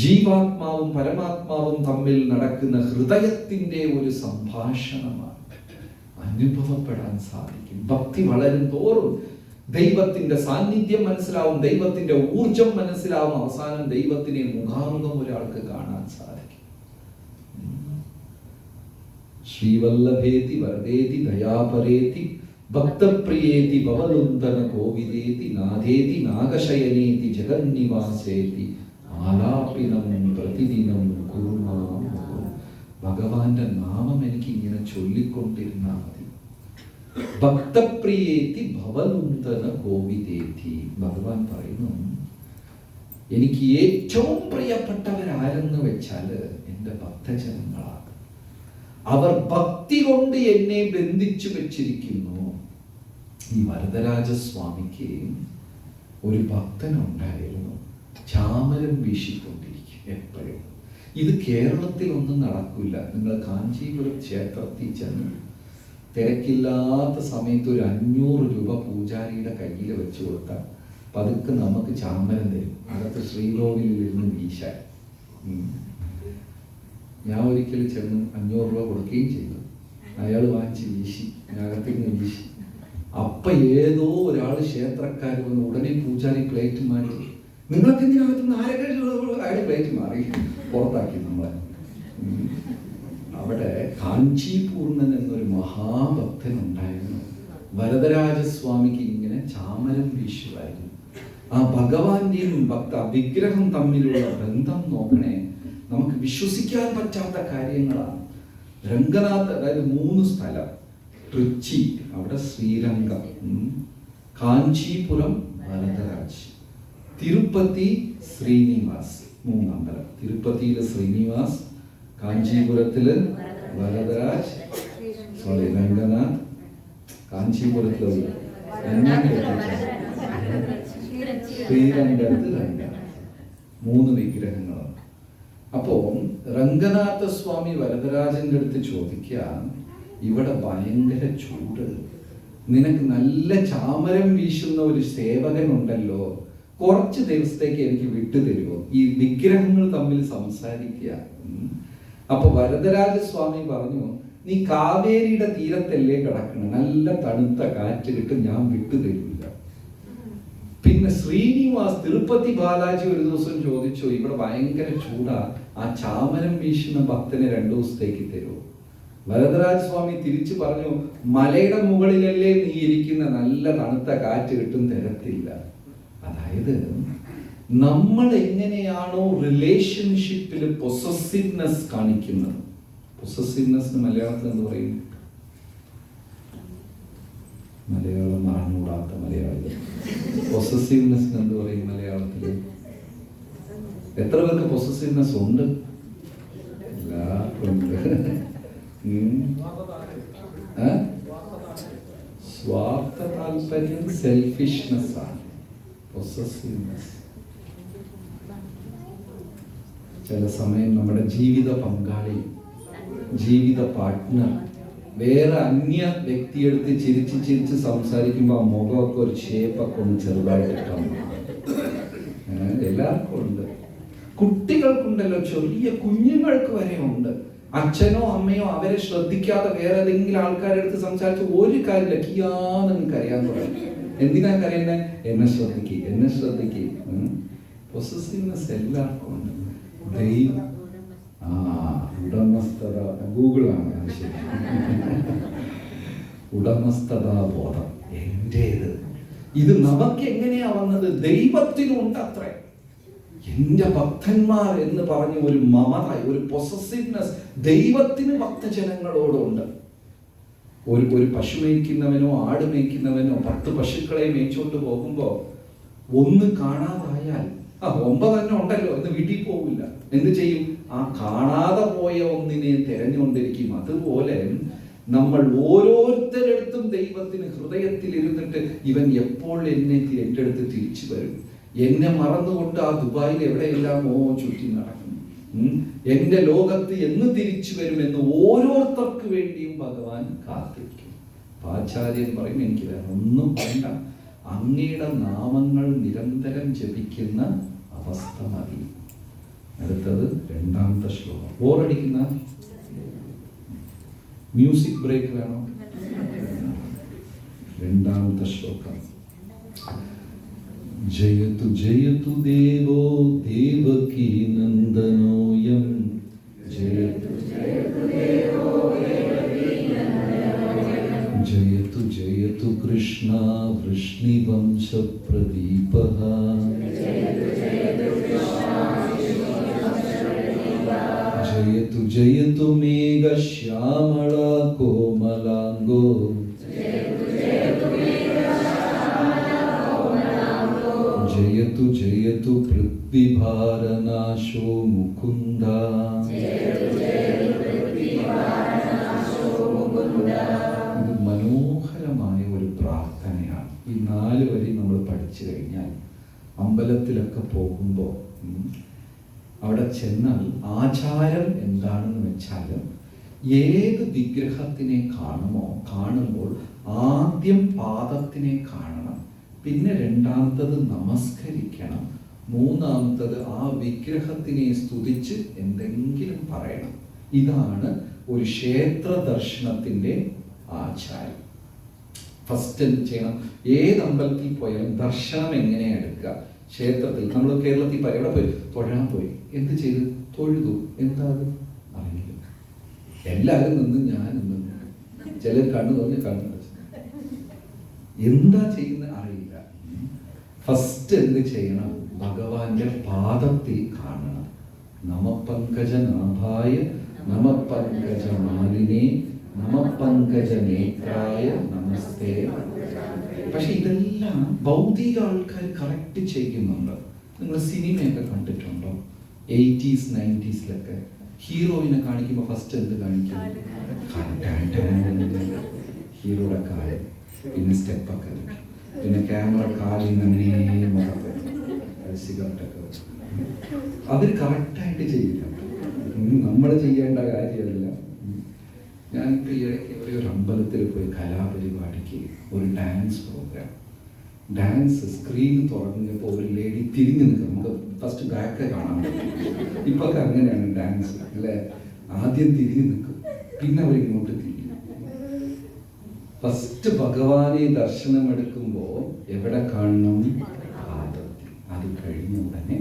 ജീവാത്മാവും പരമാത്മാവും തമ്മിൽ നടക്കുന്ന ഹൃദയത്തിന്റെ ഒരു സംഭാഷണമാണ്. അനുഭവപ്പെടാൻ സാധിക്കും. ഭക്തി വളരും തോറും ദൈവത്തിന്റെ സാന്നിധ്യം മനസ്സിലാവും, ദൈവത്തിന്റെ ഊർജം മനസ്സിലാവും. അവസാനം ദൈവത്തിനെ മുഖാമുഖം ഒരാൾക്ക് കാണാൻ സാധിക്കും. ശ്രീവല്ലഭേതി വരദേതി ദയാപരേതി ഭക്തപ്രിയേതി ഭവലുന്തന കോവിദേതി നാഥേതി നാഗശയനേതി ജഗന്നിവാസേതി ആലാപിനം പ്രതിദിനം കുറുമാം. ഭഗവാന്റെ നാമം എനിക്ക് ഇങ്ങനെ ചൊല്ലിക്കൊണ്ടിരുന്നാൽ മതി. ഭക്തപ്രിയേതി ഭവലുന്തന കോവിദേതി. ഭഗവാൻ പറയുന്നു, എനിക്ക് ഏറ്റവും പ്രിയപ്പെട്ടവരാരെന്ന് വെച്ചാല് എൻ്റെ ഭക്തജനങ്ങളാണ്. അവർ ഭക്തി കൊണ്ട് എന്നെ ബന്ധിച്ചു വെച്ചിരിക്കുന്നു. ഈ വരദരാജസ്വാമിക്ക് ഒരു ഭക്തനുണ്ടായിരുന്നു, ചാമരം വീശിക്കൊണ്ടിരിക്കും എപ്പോഴും. ഇത് കേരളത്തിൽ ഒന്നും നടക്കില്ല. നിങ്ങൾ കാഞ്ചീപുരം ക്ഷേത്രത്തിൽ ചെന്ന് തിരക്കില്ലാത്ത സമയത്ത് ഒരു 500 രൂപ പൂജാരിയുടെ കയ്യിൽ വെച്ച് കൊടുത്താൽ പതുക്കെ നമുക്ക് ചാമരം തരും, അകത്ത് ശ്രീകോവിലിൽ ഇരുന്ന് വീശാൻ. ഞാൻ ഒരിക്കൽ ചെന്ന് 500 രൂപ കൊടുക്കുകയും ചെയ്തു. അയാൾ വാങ്ങിച്ച് വീശി, അകത്തേക്ക് വീശി. അപ്പൊ ഏതോ ഒരാൾ ക്ഷേത്രക്കാർ വന്ന് ഉടനെ പൂജാരി പ്ലേറ്റ് മാറ്റി, നിങ്ങൾക്ക് എന്തിനകത്തുനിന്ന് അയാൾ പ്ലേറ്റ് മാറി പുറത്താക്കി നമ്മളെ. അവിടെ കാഞ്ചീപൂർണൻ എന്നൊരു മഹാഭക്തൻ ഉണ്ടായിരുന്നു. വരദരാജസ്വാമിക്ക് ഇങ്ങനെ ചാമരം വീശുമായിരുന്നു. ആ ഭഗവാന്റെയും വിഗ്രഹം തമ്മിലുള്ള ബന്ധം നോക്കണേ, നമുക്ക് വിശ്വസിക്കാൻ പറ്റാത്ത കാര്യങ്ങളാണ്. രംഗനാഥ്, അതായത് 3 സ്ഥലം, ട്രിച്ചി അവിടെ ശ്രീരംഗം, കാഞ്ചീപുരം വരദരാജ്, തിരുപ്പതി ശ്രീനിവാസ്. 3 അമ്പലം. തിരുപ്പതിയില് ശ്രീനിവാസ്, കാഞ്ചീപുരത്തില് വരദരാജ്, രംഗനാഥ്, കാഞ്ചീപുരത്തില് ശ്രീരംഗത്ത് രംഗനാഥ്. 3 വിഗ്രഹങ്ങളാണ്. അപ്പോ രംഗനാഥസ്വാമി വരദരാജന്റെ അടുത്ത് ചോദിക്കാൻ, ഇവിടെ ഭയങ്കര ചൂട്, നിനക്ക് നല്ല ചാമരം വീശുന്ന ഒരു സേവകൻ ഉണ്ടല്ലോ, കുറച്ച് ദിവസത്തേക്ക് എനിക്ക് വിട്ടുതരുമോ? ഈ വിഗ്രഹങ്ങൾ തമ്മിൽ സംസാരിക്കുക. അപ്പൊ വരദരാജസ്വാമി പറഞ്ഞു, നീ കാവേരിയുടെ തീരത്തല്ലേ കിടക്കണം, നല്ല തണുത്ത കാറ്റ് കിട്ടും, ഞാൻ വിട്ടുതരില്ല. പിന്നെ ശ്രീനിവാസ്, തിരുപ്പതി ബാലാജി ഒരു ദിവസം ചോദിച്ചു, ഇവിടെ ഭയങ്കര ചൂടാ, ആ ചാമരം വീശുന്ന ഭക്തനെ 2 ദിവസത്തേക്ക് തരുമോ? വരദരാജ സ്വാമി തിരിച്ചു പറഞ്ഞു, മലയുടെ മുകളിലല്ലേ നീ ഇരിക്കുന്ന, നല്ല തണുത്ത കാറ്റ് കിട്ടും, തരത്തില്ല. അതായത് നമ്മൾ എങ്ങനെയാണോ റിലേഷൻഷിപ്പിൽ പൊസസീവ്നെസ് കാണിക്കുന്നത്, പൊസസീവ്നെസ് മലയാളത്തിൽ എന്ന് പറയും, മലയാളം അറിഞ്ഞുകൂടാത്ത മലയാളം പൊസസീവ്നെസ് എന്ത് പറയും മലയാളത്തിൽ? എത്ര പേർക്ക് പൊസസീവ്നെസ് ഉണ്ട്? എല്ലാവർക്കും ഉണ്ട്. സ്വാർത്ഥ താല്പര്യം, സെൽഫിഷ്നെസ് ആണ് പൊസസീവ്നെസ്. ചില സമയം നമ്മുടെ ജീവിത പങ്കാളി, ജീവിത പാർട്ട്ണർ വേറെ അന്യ വ്യക്തിയെടുത്ത് ചിരിച്ച് ചിരിച്ച് സംസാരിക്കുമ്പോൾ ആ മുഖമൊക്കെ ഒരു ഷേപ്പൊക്കെ ഒന്ന് ചെറുതായിട്ടാണ്. എല്ലാവർക്കും ഉണ്ട്. കുട്ടികൾക്കുണ്ടല്ലോ, ചെറിയ കുഞ്ഞുങ്ങൾക്ക് വരെ ഉണ്ട്. അച്ഛനോ അമ്മയോ അവരെ ശ്രദ്ധിക്കാതെ വേറെ ഏതെങ്കിലും ആൾക്കാരെടുത്ത് സംസാരിച്ച് ഒരു കാര്യമില്ല, കിയാന്ന് കരയാൻ തുടങ്ങി. എന്തിനാ കരയുന്നത്? എന്നെ ശ്രദ്ധിക്കുക, എന്നെ ശ്രദ്ധിക്കുക. പൊസസീവ്നെസ് എല്ലാവർക്കും ഉണ്ട്. ദൈവം ഉടമസ്ഥത, ഗൂഗിളാണ് ശരി. ഉടമസ്ഥതാ ബോധം, എന്റേത്. ഇത് നമുക്ക് എങ്ങനെയാ വന്നത്? ദൈവത്തിനുണ്ട് അത്രേ. എന്റെ ഭക്തന്മാർ എന്ന് പറഞ്ഞ ഒരു മമത, ഒരു പൊസസീവ്നെസ് ദൈവത്തിന് ഭക്തജനങ്ങളോടുണ്ട്. ഒരു പശു മേയ്ക്കുന്നവനോ ആട് മേയ്ക്കുന്നവനോ 10 പശുക്കളെ മേയിച്ചോണ്ട് പോകുമ്പോ ഒന്ന് കാണാതായാൽ 9 തന്നെ ഉണ്ടല്ലോ എന്ന് വീട്ടിൽ പോകില്ല. എന്ത് ചെയ്യും? ആ കാണാതെ പോയ ഒന്നിനെ തിരഞ്ഞുകൊണ്ടിരിക്കും. അതുപോലെ നമ്മൾ ഓരോരുത്തരടുത്തും ദൈവത്തിന് ഹൃദയത്തിൽ ഇരുന്നിട്ട് ഇവൻ എപ്പോൾ എന്നെ ഏറ്റെടുത്ത് തിരിച്ചു വരും, എന്നെ മറന്നുകൊണ്ട് ആ ദുബായിൽ എവിടെയെല്ലാമോ ചുറ്റി നടക്കും, എന്റെ ലോകത്ത് എന്ന് തിരിച്ചു വരുമെന്ന് ഓരോരുത്തർക്ക് വേണ്ടിയും ഭഗവാൻ കാത്തിരിക്കും. ആചാര്യൻ പറയും, എനിക്ക് വേറെ ഒന്നും വേണ്ട, അങ്ങയുടെ നാമങ്ങൾ നിരന്തരം ജപിക്കുന്ന അവസ്ഥ മതി. അടുത്തത് 2ാമത്തെ ശ്ലോകം. ബോറടിക്കുന്ന മ്യൂസിക് ബ്രേക്ക് വേണോ? 2ാമത്തെ ശ്ലോകം. ജയതു ജയതു ദേവോ ദേവകീ നന്ദനോയം, ജയതു ജയതു ജയതു കൃഷ്ണ വൃഷ്ണിവംശ പ്രദീപഃ, ജയതു ജയതു മേഘശ്യാമള കോമലാംഗോ, ജയതു ജയതു പൃഥ്വിഭാരനാശോ മുകുന്ദ. ഇത് മനോഹരമായ ഒരു പ്രാർത്ഥനയാണ്. ഈ 4 വരി നമ്മൾ പഠിച്ചു കഴിഞ്ഞാൽ അമ്പലത്തിലൊക്കെ പോകുമ്പോൾ അവിടെ ചെന്നാൽ ആചാരം എന്താണെന്ന് വെച്ചാൽ ഏത് വിഗ്രഹത്തിനെ കാണുമ്പോൾ ആദ്യം പാദത്തിനെ കാണണം, പിന്നെ 2ാമത്തത് നമസ്കരിക്കണം, 3ാമത്തത് ആ വിഗ്രഹത്തിനെ സ്തുതിച്ച് എന്തെങ്കിലും പറയണം. ഇതാണ് ഒരു ക്ഷേത്ര ദർശനത്തിന്റെ ആചാരം. ഫസ്റ്റ് എന്ത് ചെയ്യണം? ഏത് അമ്പലത്തിൽ പോയാലും ദർശനം എങ്ങനെയാ എടുക്കുക? ക്ഷേത്രത്തിൽ നമ്മൾ കേരളത്തിൽ എവിടെ പോയി തൊഴാൻ പോയി, എന്ത് ചെയ്ത്? തൊഴുതു. എന്താ അത്? അറിയില്ല. എല്ലാവരും നിന്ന് ഞാൻ നിന്ന്, ചിലർ കണ്ണു തോന്നി കണ്ണു എന്താ ചെയ്യുന്ന അറിയില്ല. ഫസ്റ്റ് എന്ത് ചെയ്യണം? ഭഗവാന്റെ പാദത്തിൽ കാണണം. നമപങ്കജനാഭായ നമപങ്കജമാലിനേ നമപങ്കജനേത്രായ നമസ്തേ. പക്ഷെ ഇതെല്ലാം ഭൗതിക ആൾക്കാർ കറക്റ്റ് ചെയ്യുന്നുണ്ട്. നിങ്ങൾ സിനിമയൊക്കെ കണ്ടിട്ടുണ്ടോ? 80s 90s ഹീറോയിനെ കാണിക്കുമ്പോൾ ഫസ്റ്റ് എന്ത് കാണിക്കും? ഹീറോയുടെ കാല്, പിന്നെ സ്റ്റെപ്പൊക്കെ, പിന്നെ ക്യാമറ കാലിങ്ങനെ സിഗരറ്റൊക്കെ. അവർ കറക്റ്റായിട്ട് ചെയ്യില്ല. നമ്മൾ ചെയ്യേണ്ട കാര്യമല്ല. ഞാനിപ്പോൾ ഈ ഇടയ്ക്ക് ഒരു അമ്പലത്തിൽ പോയി കലാപരിപാടിക്ക് ഒരു ഡാൻസ് പ്രോഗ്രാം. ഡാൻസ് സ്ക്രീൻ തുറന്നപ്പോൾ ഒരു ലേഡി തിരിഞ്ഞു നിൽക്കും. നമുക്ക് ഫസ്റ്റ് ബാക്ക് കാണാൻ പറ്റും. ഇപ്പൊക്കെ അങ്ങനെയാണ് ഡാൻസ് അല്ലേ? ആദ്യം തിരിഞ്ഞു നിൽക്കും, പിന്നെ അവരിങ്ങോട്ട് തിരിയും. ഫസ്റ്റ് ഭഗവാനെ ദർശനം എടുക്കുമ്പോൾ എവിടെ കാണണം? പാദത്തിൽ. അത് കഴിഞ്ഞ ഉടനെ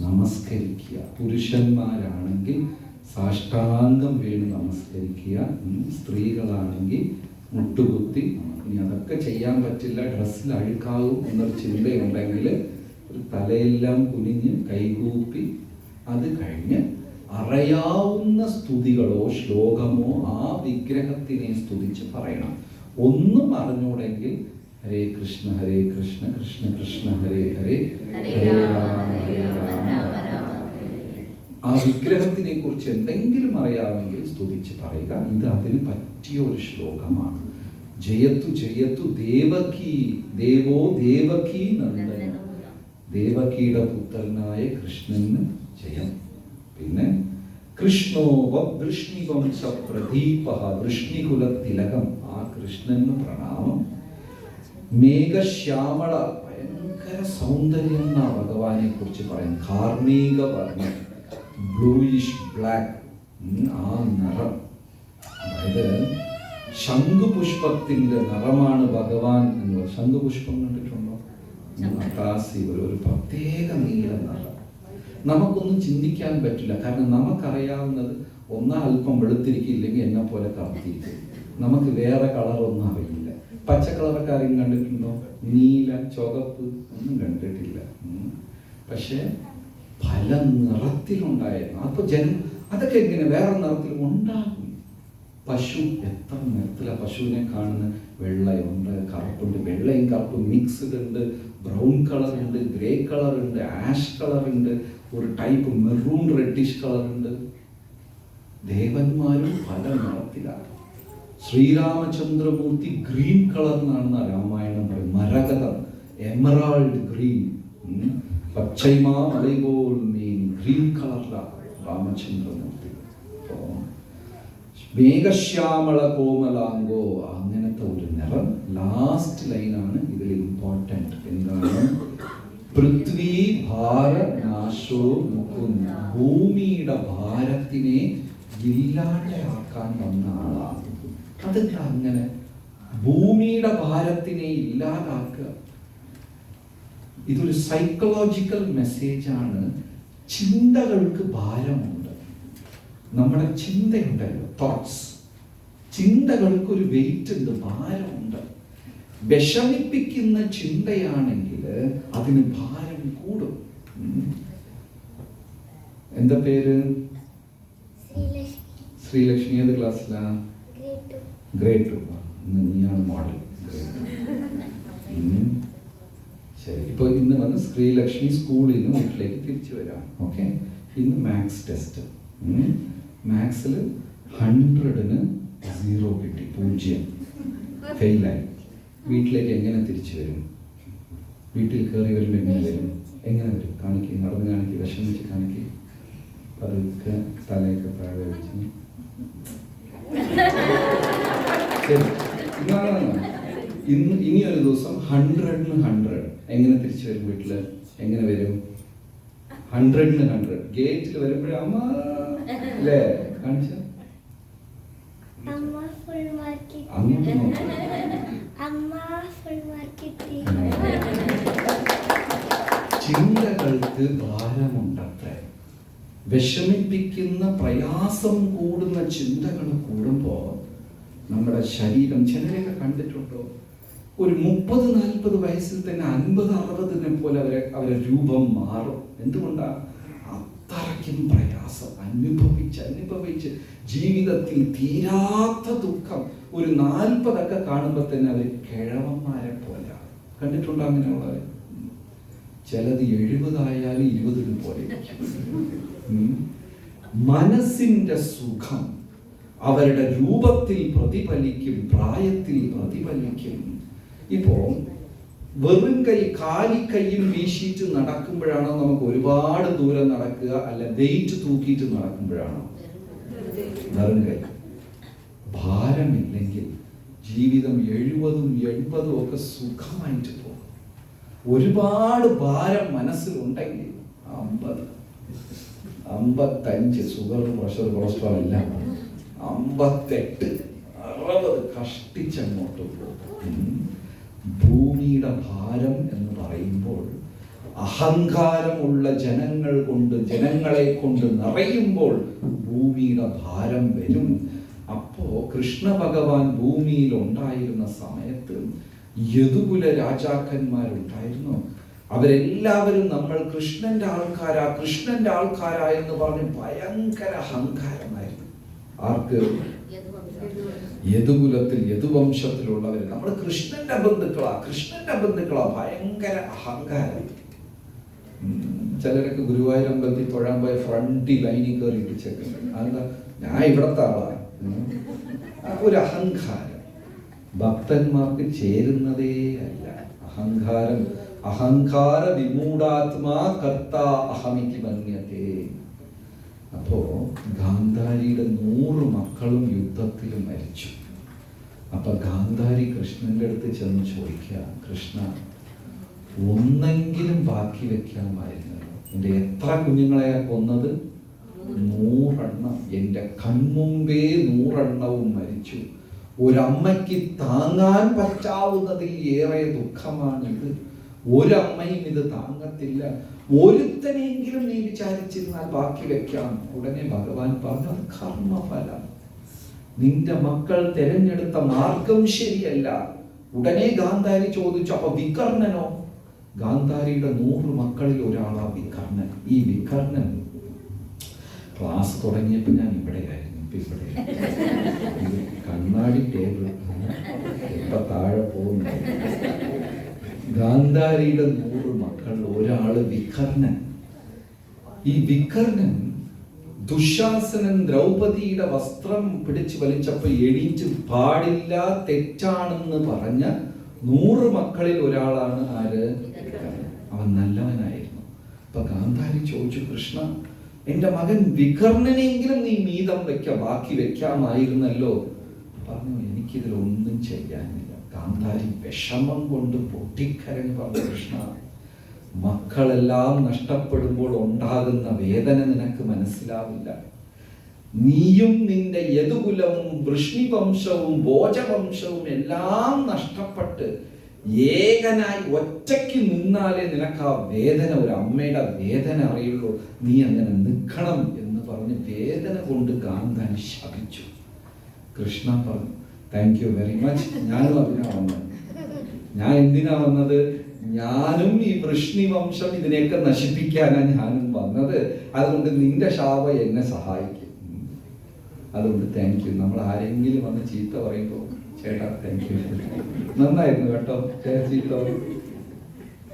നമസ്കരിക്കുക. പുരുഷന്മാരാണെങ്കിൽ സാഷ്ടാംഗം വീണ് നമസ്കരിക്കുക, സ്ത്രീകളാണെങ്കിൽ മുട്ടുകുത്തി. ഇനി അതൊക്കെ ചെയ്യാൻ പറ്റില്ല, ഡ്രസ്സിൽ അഴുക്കാവും എന്നൊരു ചിന്തയുണ്ടെങ്കിൽ ഒരു തലയെല്ലാം കുനിഞ്ഞ് കൈകൂപ്പി അത് കഴിഞ്ഞ് അറിയാവുന്ന സ്തുതികളോ ശ്ലോകമോ ആ വിഗ്രഹത്തിനെ സ്തുതിച്ച് പറയണം. ഒന്നും അറിഞ്ഞൂടെങ്കിൽ ഹരേ കൃഷ്ണ കൃഷ്ണ കൃഷ്ണ ഹരേ ഹരേ, ഹരേ രാമ രാമ രാമ. ആ വിഗ്രഹത്തിനെ കുറിച്ച് എന്തെങ്കിലും അറിയാമെങ്കിൽ സ്തുതിച്ച് പറയുക. ഇത് അതിന് പറ്റിയ ഒരു ശ്ലോകമാണ്. ജയത്തു ജയത്തു ദേവകി ദേവോ ദേവകി നന്ദന. ദേവകിയുടെ പുത്രനായ കൃഷ്ണന് ജയം. പിന്നെ കൃഷ്ണോ വൃഷ്ണിവംശ പ്രദീപ, വൃഷ്ണികുല തിലകം, ആ കൃഷ്ണന് പ്രണാമം. മേഘശ്യാമള, ഭയങ്കര സൗന്ദര്യം എന്നാ ഭഗവാനെ കുറിച്ച് പറയും. കാർമീക വർണ്ണം, ബ്ലൂയിഷ് ബ്ലാക്ക്, ആ നിറം, അതായത് ശംഖുപുഷ്പത്തിന്റെ നിറമാണ് ഭഗവാൻ എന്ന്. ശംഖുപുഷ്പം കണ്ടിട്ടുണ്ടോ? അക്കാസി, ഒരു പ്രത്യേക നീല നിറം. നമുക്കൊന്നും ചിന്തിക്കാൻ പറ്റില്ല. കാരണം നമുക്കറിയാവുന്നത് ഒന്നാ അല്പം വെളുത്തിരിക്കില്ലെങ്കിൽ എന്നെ പോലെ കറുത്തിരിക്കും. നമുക്ക് വേറെ കളറൊന്നും അറിയില്ല. പച്ച കളറൊക്കെ ആരെങ്കിലും കണ്ടിട്ടുണ്ടോ? നീല, ചുവപ്പ് ഒന്നും കണ്ടിട്ടില്ല. പക്ഷെ പല നിറത്തിലുണ്ടായിരുന്നു. അപ്പൊ അതൊക്കെ എങ്ങനെ വേറെ നിറത്തിൽ ഉണ്ടാകും? പശു എത്ര നിറത്തില പശുവിനെ കാണുന്നത്? വെള്ളയുണ്ട്, കറുപ്പുണ്ട്, വെള്ളയും കറുപ്പും മിക്സ്ഡ് ഉണ്ട്, ബ്രൗൺ കളർ ഉണ്ട്, ഗ്രേ കളർ ഉണ്ട്, ആഷ് കളർ ഉണ്ട്, ഒരു ടൈപ്പ് മെറൂൺ റെഡിഷ് കളർ ഉണ്ട്. ദേവന്മാരും പല നിറത്തിലാണ്. ശ്രീരാമചന്ദ്രമൂർത്തി ഗ്രീൻ കളർ എന്നാണ് രാമായണം പറയും. മരകതം, എമറാൾഡ് ഗ്രീൻ, പച്ചൈമാ മലൈപോൽ മീൻ, ഗ്രീൻ കളറിലാണ് രാമചന്ദ്രമൂർത്തി. മേഘശ്യാമള കോമലാംഗോ, അങ്ങനത്തെ ഒരു നിറം. ലാസ്റ്റ് ലൈനാണ് ഇതിൽ ഇമ്പോർട്ടൻറ്റ്. എന്താണ്? പൃഥ്വി ഭാര നാശോ മുകുന്ദ, ഭൂമിയുടെ ഭാരത്തിനെ ഇല്ലാണ്ടാക്കാൻ വന്ന ആളാണ്. അതെന്താ അങ്ങനെ ഭൂമിയുടെ ഭാരത്തിനെ ഇല്ലാതാക്കുക? ഇതൊരു സൈക്കോളജിക്കൽ മെസ്സേജാണ്. ചിന്തകൾക്ക് ഭാരമുണ്ട്. നമ്മുടെ ചിന്തയുണ്ടല്ലോ, തോട്ട്സ്, ചിന്തകൾക്ക് ഒരു വെയിറ്റ് ഉണ്ട്, ഭാരമുണ്ട്. വിഷമിപ്പിക്കുന്ന ചിന്തയാണെങ്കിൽ അതിന് ഭാരം കൂടും. എന്താ പേര്? ശ്രീലക്ഷ്മി. ഏത് ക്ലാസ്സിലാ? ഗ്രേഡ് 2. നീയാണ് മോഡൽ. ശരി. ഇപ്പൊ ഇന്ന് വന്ന് ശ്രീലക്ഷ്മി സ്കൂളിൽ നിന്ന് വീട്ടിലേക്ക് തിരിച്ചു വരാം. ഓക്കെ. ഇന്ന് മാത്സ് ടെസ്റ്റ്. മാത്സിൽ 100ന് 0 കിട്ടി, 0 ഫെയിലായി. വീട്ടിലേക്ക് എങ്ങനെ തിരിച്ചു വരും? വീട്ടിൽ കയറി വരുമ്പോൾ എങ്ങനെ വരും? എങ്ങനെ വരും? കാണിക്ക്, നടന്ന് കാണിക്ക്, വിഷമിച്ച് കാണിക്ക്. പതുക്കെ തലയൊക്കെ താഴെ വെച്ച്. ഇനി ഒരു ദിവസം 100ന് 100 എങ്ങനെ തിരിച്ചു വരും? വീട്ടില് എങ്ങനെ വരും? 100ന് 100 ഗേറ്റിൽ വരുമ്പോഴേ അമ്മ അല്ലേ കാണിച്ച ചിന്തകൾക്ക് ഭാരമുണ്ടത്രേ. വിഷമിപ്പിക്കുന്ന, പ്രയാസം കൂടുന്ന ചിന്തകൾ കൂടുമ്പോ നമ്മുടെ ശരീരം, ചിലരെയൊക്കെ കണ്ടിട്ടുണ്ടോ, ഒരു 30-40 വയസ്സിൽ തന്നെ 50-60 പോലെ അവരെ രൂപം മാറും. എന്തുകൊണ്ടാ? അത്രയ്ക്കും പ്രയാസം അനുഭവിച്ച് ജീവിതത്തിൽ തീരാത്ത ദുഃഖം. ഒരു 40 കാണുമ്പോൾ തന്നെ അവർ കിഴവന്മാരെ പോലെ. കണ്ടിട്ടുണ്ടോ അങ്ങനെയുള്ളവരെ? ചിലത് 70 ആയാലും 20 പോലെ. മനസ്സിന്റെ സുഖം അവരുടെ രൂപത്തിൽ പ്രതിഫലിക്കും, പ്രായത്തിൽ പ്രതിഫലിക്കും. ഇപ്പോ വെറും കൈ, കാലിക്കൈയും വീശിയിട്ട് നടക്കുമ്പോഴാണോ നമുക്ക് ഒരുപാട് ദൂരം നടക്കുക? അല്ല വെയിറ്റ് തൂക്കിയിട്ട് നടക്കുമ്പോഴാണോ? വെറും കൈ. ഭാരമില്ലെങ്കിൽ ജീവിതം 70-80 ഒക്കെ സുഖമായിട്ട് പോകും. ഒരുപാട് ഭാരം മനസ്സിലുണ്ടെങ്കിൽ 50, 55 ഷുഗർ, പ്രഷർ, കൊളസ്ട്രോൾ എല്ലാം 58, 60 കഷ്ടിച്ചങ്ങോട്ട് പോകും. ഭൂമിയുടെ ഭാരം എന്ന് പറയുമ്പോൾ അഹങ്കാരമുള്ള ജനങ്ങളെ കൊണ്ട് നിറയുമ്പോൾ ഭൂമിയുടെ ഭാരം വരും. അപ്പോ കൃഷ്ണ ഭഗവാൻ ഭൂമിയിൽ ഉണ്ടായിരുന്ന സമയത്ത് യദുകുല രാജാക്കന്മാരുണ്ടായിരുന്നു. അവരെല്ലാവരും നമ്മൾ കൃഷ്ണന്റെ ആൾക്കാരാ എന്ന് പറഞ്ഞ് ഭയങ്കര അഹങ്കാരമായിരുന്നു. ആർക്ക്? യദുകുലത്തിൽ യദുവംശത്തിലുള്ളവർ നമ്മൾ കൃഷ്ണന്റെ ബന്ധുക്കളാ. ഭയങ്കര അഹങ്കാരം. ചിലരൊക്കെ ഗുരുവായൂർ അമ്പലത്തിൽ തൊഴാൻ പോയ ഫ്രണ്ട് ലൈനിൽ കയറി ഇടിച്ചേക്കുന്നുണ്ട്. അതെന്താ? ഞാൻ ഇവിടത്തെ ആളാണ്. ഒരു അഹങ്കാരം ഭക്തന്മാർക്ക് ചേരുന്നതേ അല്ല. അഹങ്കാര വിമൂഢാത്മാ കർത്ത അഹമിക്ക് മന്യത്തെ. അപ്പോ ഗാന്ധാരിയുടെ 100 മക്കളും യുദ്ധത്തിൽ മരിച്ചു. അപ്പൊ ഗാന്ധാരി കൃഷ്ണന്റെ അടുത്ത് ചെന്ന് ചോദിക്കുക, കൃഷ്ണ, ഒന്നെങ്കിലും ബാക്കി വെക്കാമായിരുന്നല്ലോ. എന്റെ എത്ര കുഞ്ഞുങ്ങളെ കൊന്നത്? 100 എണ്ണം. എന്റെ കൺമുമ്പേ 100 എണ്ണവും മരിച്ചു. ഒരമ്മയ്ക്ക് താങ്ങാൻ പറ്റാവുന്നതിൽ ഏറെ ദുഃഖമാണിത്. ഒരമ്മയും ഇത് താങ്ങത്തില്ല. ഒരുത്തനെങ്കിലും നീ വിചാരിച്ചിരുന്നാൽ ബാക്കി വെക്കാം. ഉടനെ ഭഗവാൻ പറഞ്ഞു, അത് കർമ്മഫലം. നിന്റെ മക്കൾ തിരഞ്ഞെടുത്ത മാർഗം ശരിയല്ല. ഉടനെ ഗാന്ധാരി ചോദിച്ചു, അപ്പൊ വികർണനോ? ഗാന്ധാരിയുടെ 100 മക്കളിൽ ഒരാളാ വികർണൻ. ഈ വികർണൻ ക്ലാസ് തുടങ്ങിയപ്പോൾ ഞാൻ ഇവിടെയായിരുന്നു. ഇപ്പൊ ഇവിടെ കണ്ണാടി ടേബിൾ ഇപ്പൊ താഴെ പോകുന്നു. ഗാന്ധാരിയുടെ 100 മക്കളിൽ ഒരാള് വികർണൻ. ഈ വികർണൻ ദുശാസനൻ ദ്രൗപദിയുടെ വസ്ത്രം പിടിച്ചു വലിച്ചപ്പോൾ എണീറ്റ് പാടില്ല, തെറ്റാണെന്ന് പറഞ്ഞ 100 മക്കളിൽ ഒരാളാണ് ആര്? അവൻ നല്ലവനായിരുന്നു. അപ്പൊ ഗാന്ധാരി ചോദിച്ചു, കൃഷ്ണ, എന്റെ മകൻ വികർണനെങ്കിലും നീ മീതം ബാക്കി വെക്കാമായിരുന്നല്ലോ. പറഞ്ഞു, എനിക്കിതിലൊന്നും ചെയ്യാനില്ല. ഗാന്ധാരി വിഷമം കൊണ്ട് പൊട്ടിക്കരഞ്ഞു പറഞ്ഞു, കൃഷ്ണ, മക്കളെല്ലാം നഷ്ടപ്പെടുമ്പോൾ ഉണ്ടാകുന്ന വേദന നിനക്ക് മനസ്സിലാവില്ല. നീയും നിന്റെ യദുകുലവും വൃഷ്ണിവംശവും ഭോജവംശവും എല്ലാം നഷ്ടപ്പെട്ട് ഏകനായി ഒറ്റയ്ക്ക് നിന്നാലേ നിനക്ക് ആ വേദന, ഒരു അമ്മയുടെ വേദന അറിയുള്ളൂ. നീ അങ്ങനെ നിൽക്കണം എന്ന് പറഞ്ഞ് വേദന കൊണ്ട് ഗാന്ധാരി ശപിച്ചു. കൃഷ്ണ പറഞ്ഞു, താങ്ക് യു വെരി മച്ച്. ഞാനും അതിനാ വന്നത്. ഞാൻ എന്തിനാ വന്നത്? ഞാനും ഈ വൃഷ്ണിവംശം ഇതിനെയൊക്കെ നശിപ്പിക്കാനാണ് ഞാനും വന്നത്. അതുകൊണ്ട് നിന്റെ ശാപം എന്നെ സഹായിക്കും. അതുകൊണ്ട് താങ്ക് യു. നമ്മൾ ആരെങ്കിലും വന്ന് ചീത്ത പറയുമ്പോൾ, ചേട്ടാ താങ്ക് യു, നന്നായിരുന്നു കേട്ടോ, ചീത്ത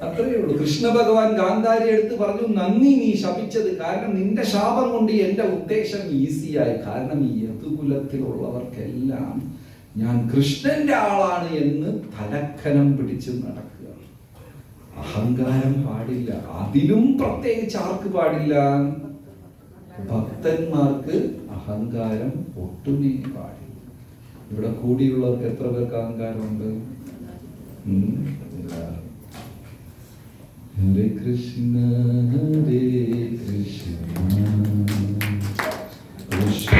അത്രയേ ഉള്ളൂ. കൃഷ്ണ ഭഗവാൻ ഗാന്ധാരി എടുത്ത് പറഞ്ഞു, നന്ദി നീ ശപിച്ചത്. കാരണം നിന്റെ ശാപം കൊണ്ട് എന്റെ ഉദ്ദേശം ഈസിയായി. കാരണം ഈ യദുകുലത്തിലുള്ളവർക്കെല്ലാം ഞാൻ കൃഷ്ണന്റെ ആളാണ് എന്ന് തലക്കനം പിടിച്ച് നടക്കുക. അഹങ്കാരം പാടില്ല. അതിലും പ്രത്യേകിച്ച് ആർക്ക് പാടില്ല? ഭക്തന്മാർക്ക് അഹങ്കാരം ഒട്ടുമേ പാടില്ല. ഇവിടെ കൂടിയുള്ളവർക്ക് എത്ര പേർക്ക് അഹങ്കാരമുണ്ട്? ഹരേ കൃഷ്ണ ഹരേ Krishna Krishna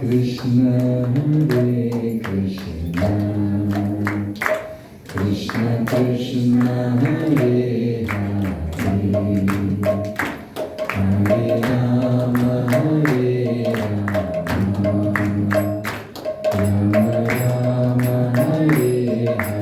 Krishna Hare Krishna Krishna Krishna Hare Hare Hare Rama Hare Rama Rama Rama Hare Hare